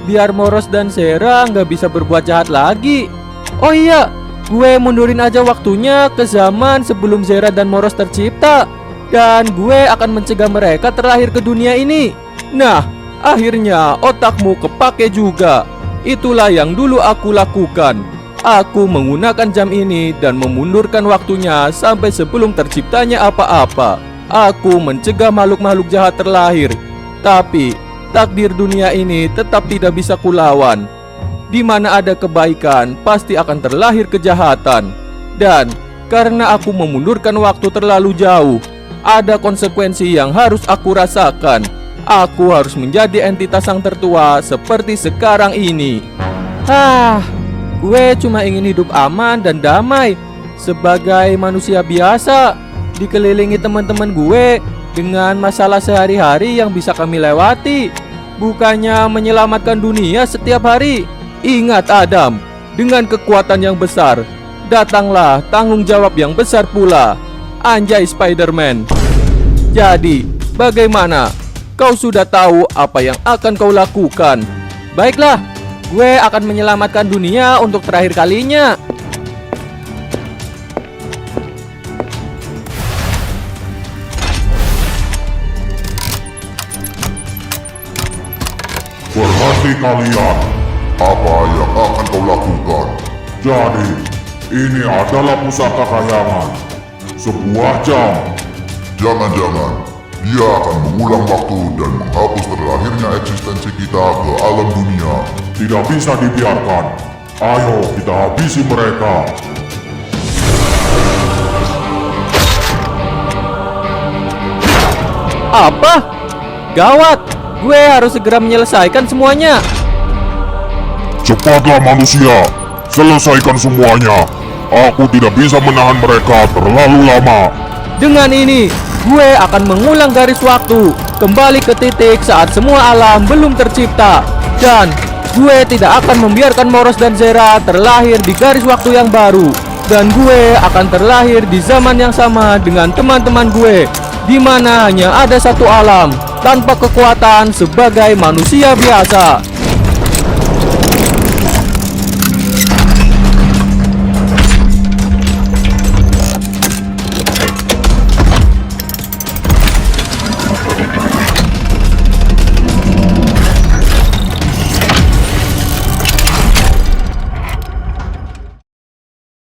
Biar Moros dan Zera nggak bisa berbuat jahat lagi. Oh iya, gue mundurin aja waktunya ke zaman sebelum Zera dan Moros tercipta. Dan gue akan mencegah mereka terlahir ke dunia ini. Nah, akhirnya otakmu kepake juga. Itulah yang dulu aku lakukan. Aku menggunakan jam ini dan memundurkan waktunya sampai sebelum terciptanya apa-apa. Aku mencegah makhluk-makhluk jahat terlahir. Tapi, takdir dunia ini tetap tidak bisa kulawan. Di mana ada kebaikan, pasti akan terlahir kejahatan. Dan karena aku memundurkan waktu terlalu jauh, ada konsekuensi yang harus aku rasakan. Aku harus menjadi entitas yang tertua seperti sekarang ini. Gue cuma ingin hidup aman dan damai sebagai manusia biasa, dikelilingi teman-teman gue dengan masalah sehari-hari yang bisa kami lewati, bukannya menyelamatkan dunia setiap hari. Ingat Adam, dengan kekuatan yang besar, datanglah tanggung jawab yang besar pula. Anjay Spider-Man. Jadi, bagaimana? Kau sudah tahu apa yang akan kau lakukan. Baiklah, gue akan menyelamatkan dunia untuk terakhir kalinya. mengerti kalian apa yang akan kau lakukan. Jadi, ini adalah pusaka kayangan. Sebuah jam. Jangan-jangan dia akan mengulang waktu dan menghapus terlahirnya eksistensi kita ke alam dunia. Tidak bisa dibiarkan. Ayo kita habisi mereka. Apa? Gawat! Gue harus segera menyelesaikan semuanya. Cepatlah manusia, selesaikan semuanya. Aku tidak bisa menahan mereka terlalu lama. Dengan ini, gue akan mengulang garis waktu kembali ke titik saat semua alam belum tercipta. Dan gue tidak akan membiarkan Moros dan Zera terlahir di garis waktu yang baru. Dan gue akan terlahir di zaman yang sama dengan teman-teman gue, di mana hanya ada satu alam tanpa kekuatan sebagai manusia biasa.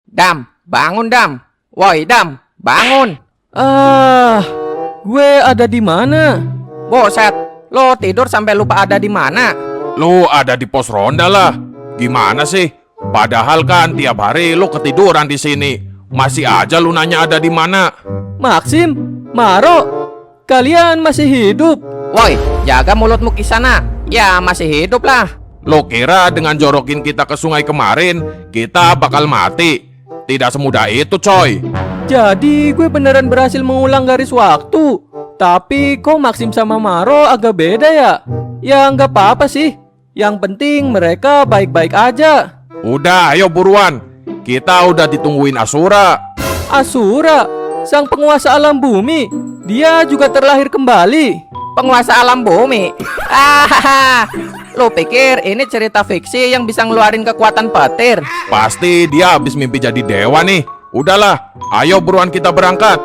Dam, bangun Dam. Woi Dam, bangun. Gue ada di mana? Boset, lo tidur sampai lupa ada di mana? Lo ada di pos ronda lah. Gimana sih? Padahal kan tiap hari lo ketiduran di sini. Masih aja lo nanya ada di mana. Maxim, Maro, kalian masih hidup? Woi, jaga mulutmu Kisana. Ya masih hidup lah. Lo kira dengan jorokin kita ke sungai kemarin, kita bakal mati? Tidak semudah itu, coy. Jadi gue beneran berhasil mengulang garis waktu. Tapi kok Maxim sama Maro agak beda ya? Ya nggak apa-apa sih. Yang penting mereka baik-baik aja. Udah, ayo buruan. Kita udah ditungguin Asura. Asura, sang penguasa alam bumi. Dia juga terlahir kembali. Penguasa alam bumi. Lo pikir ini cerita fiksi yang bisa ngeluarin kekuatan petir? Pasti dia habis mimpi jadi dewa nih. Udahlah, ayo buruan kita berangkat.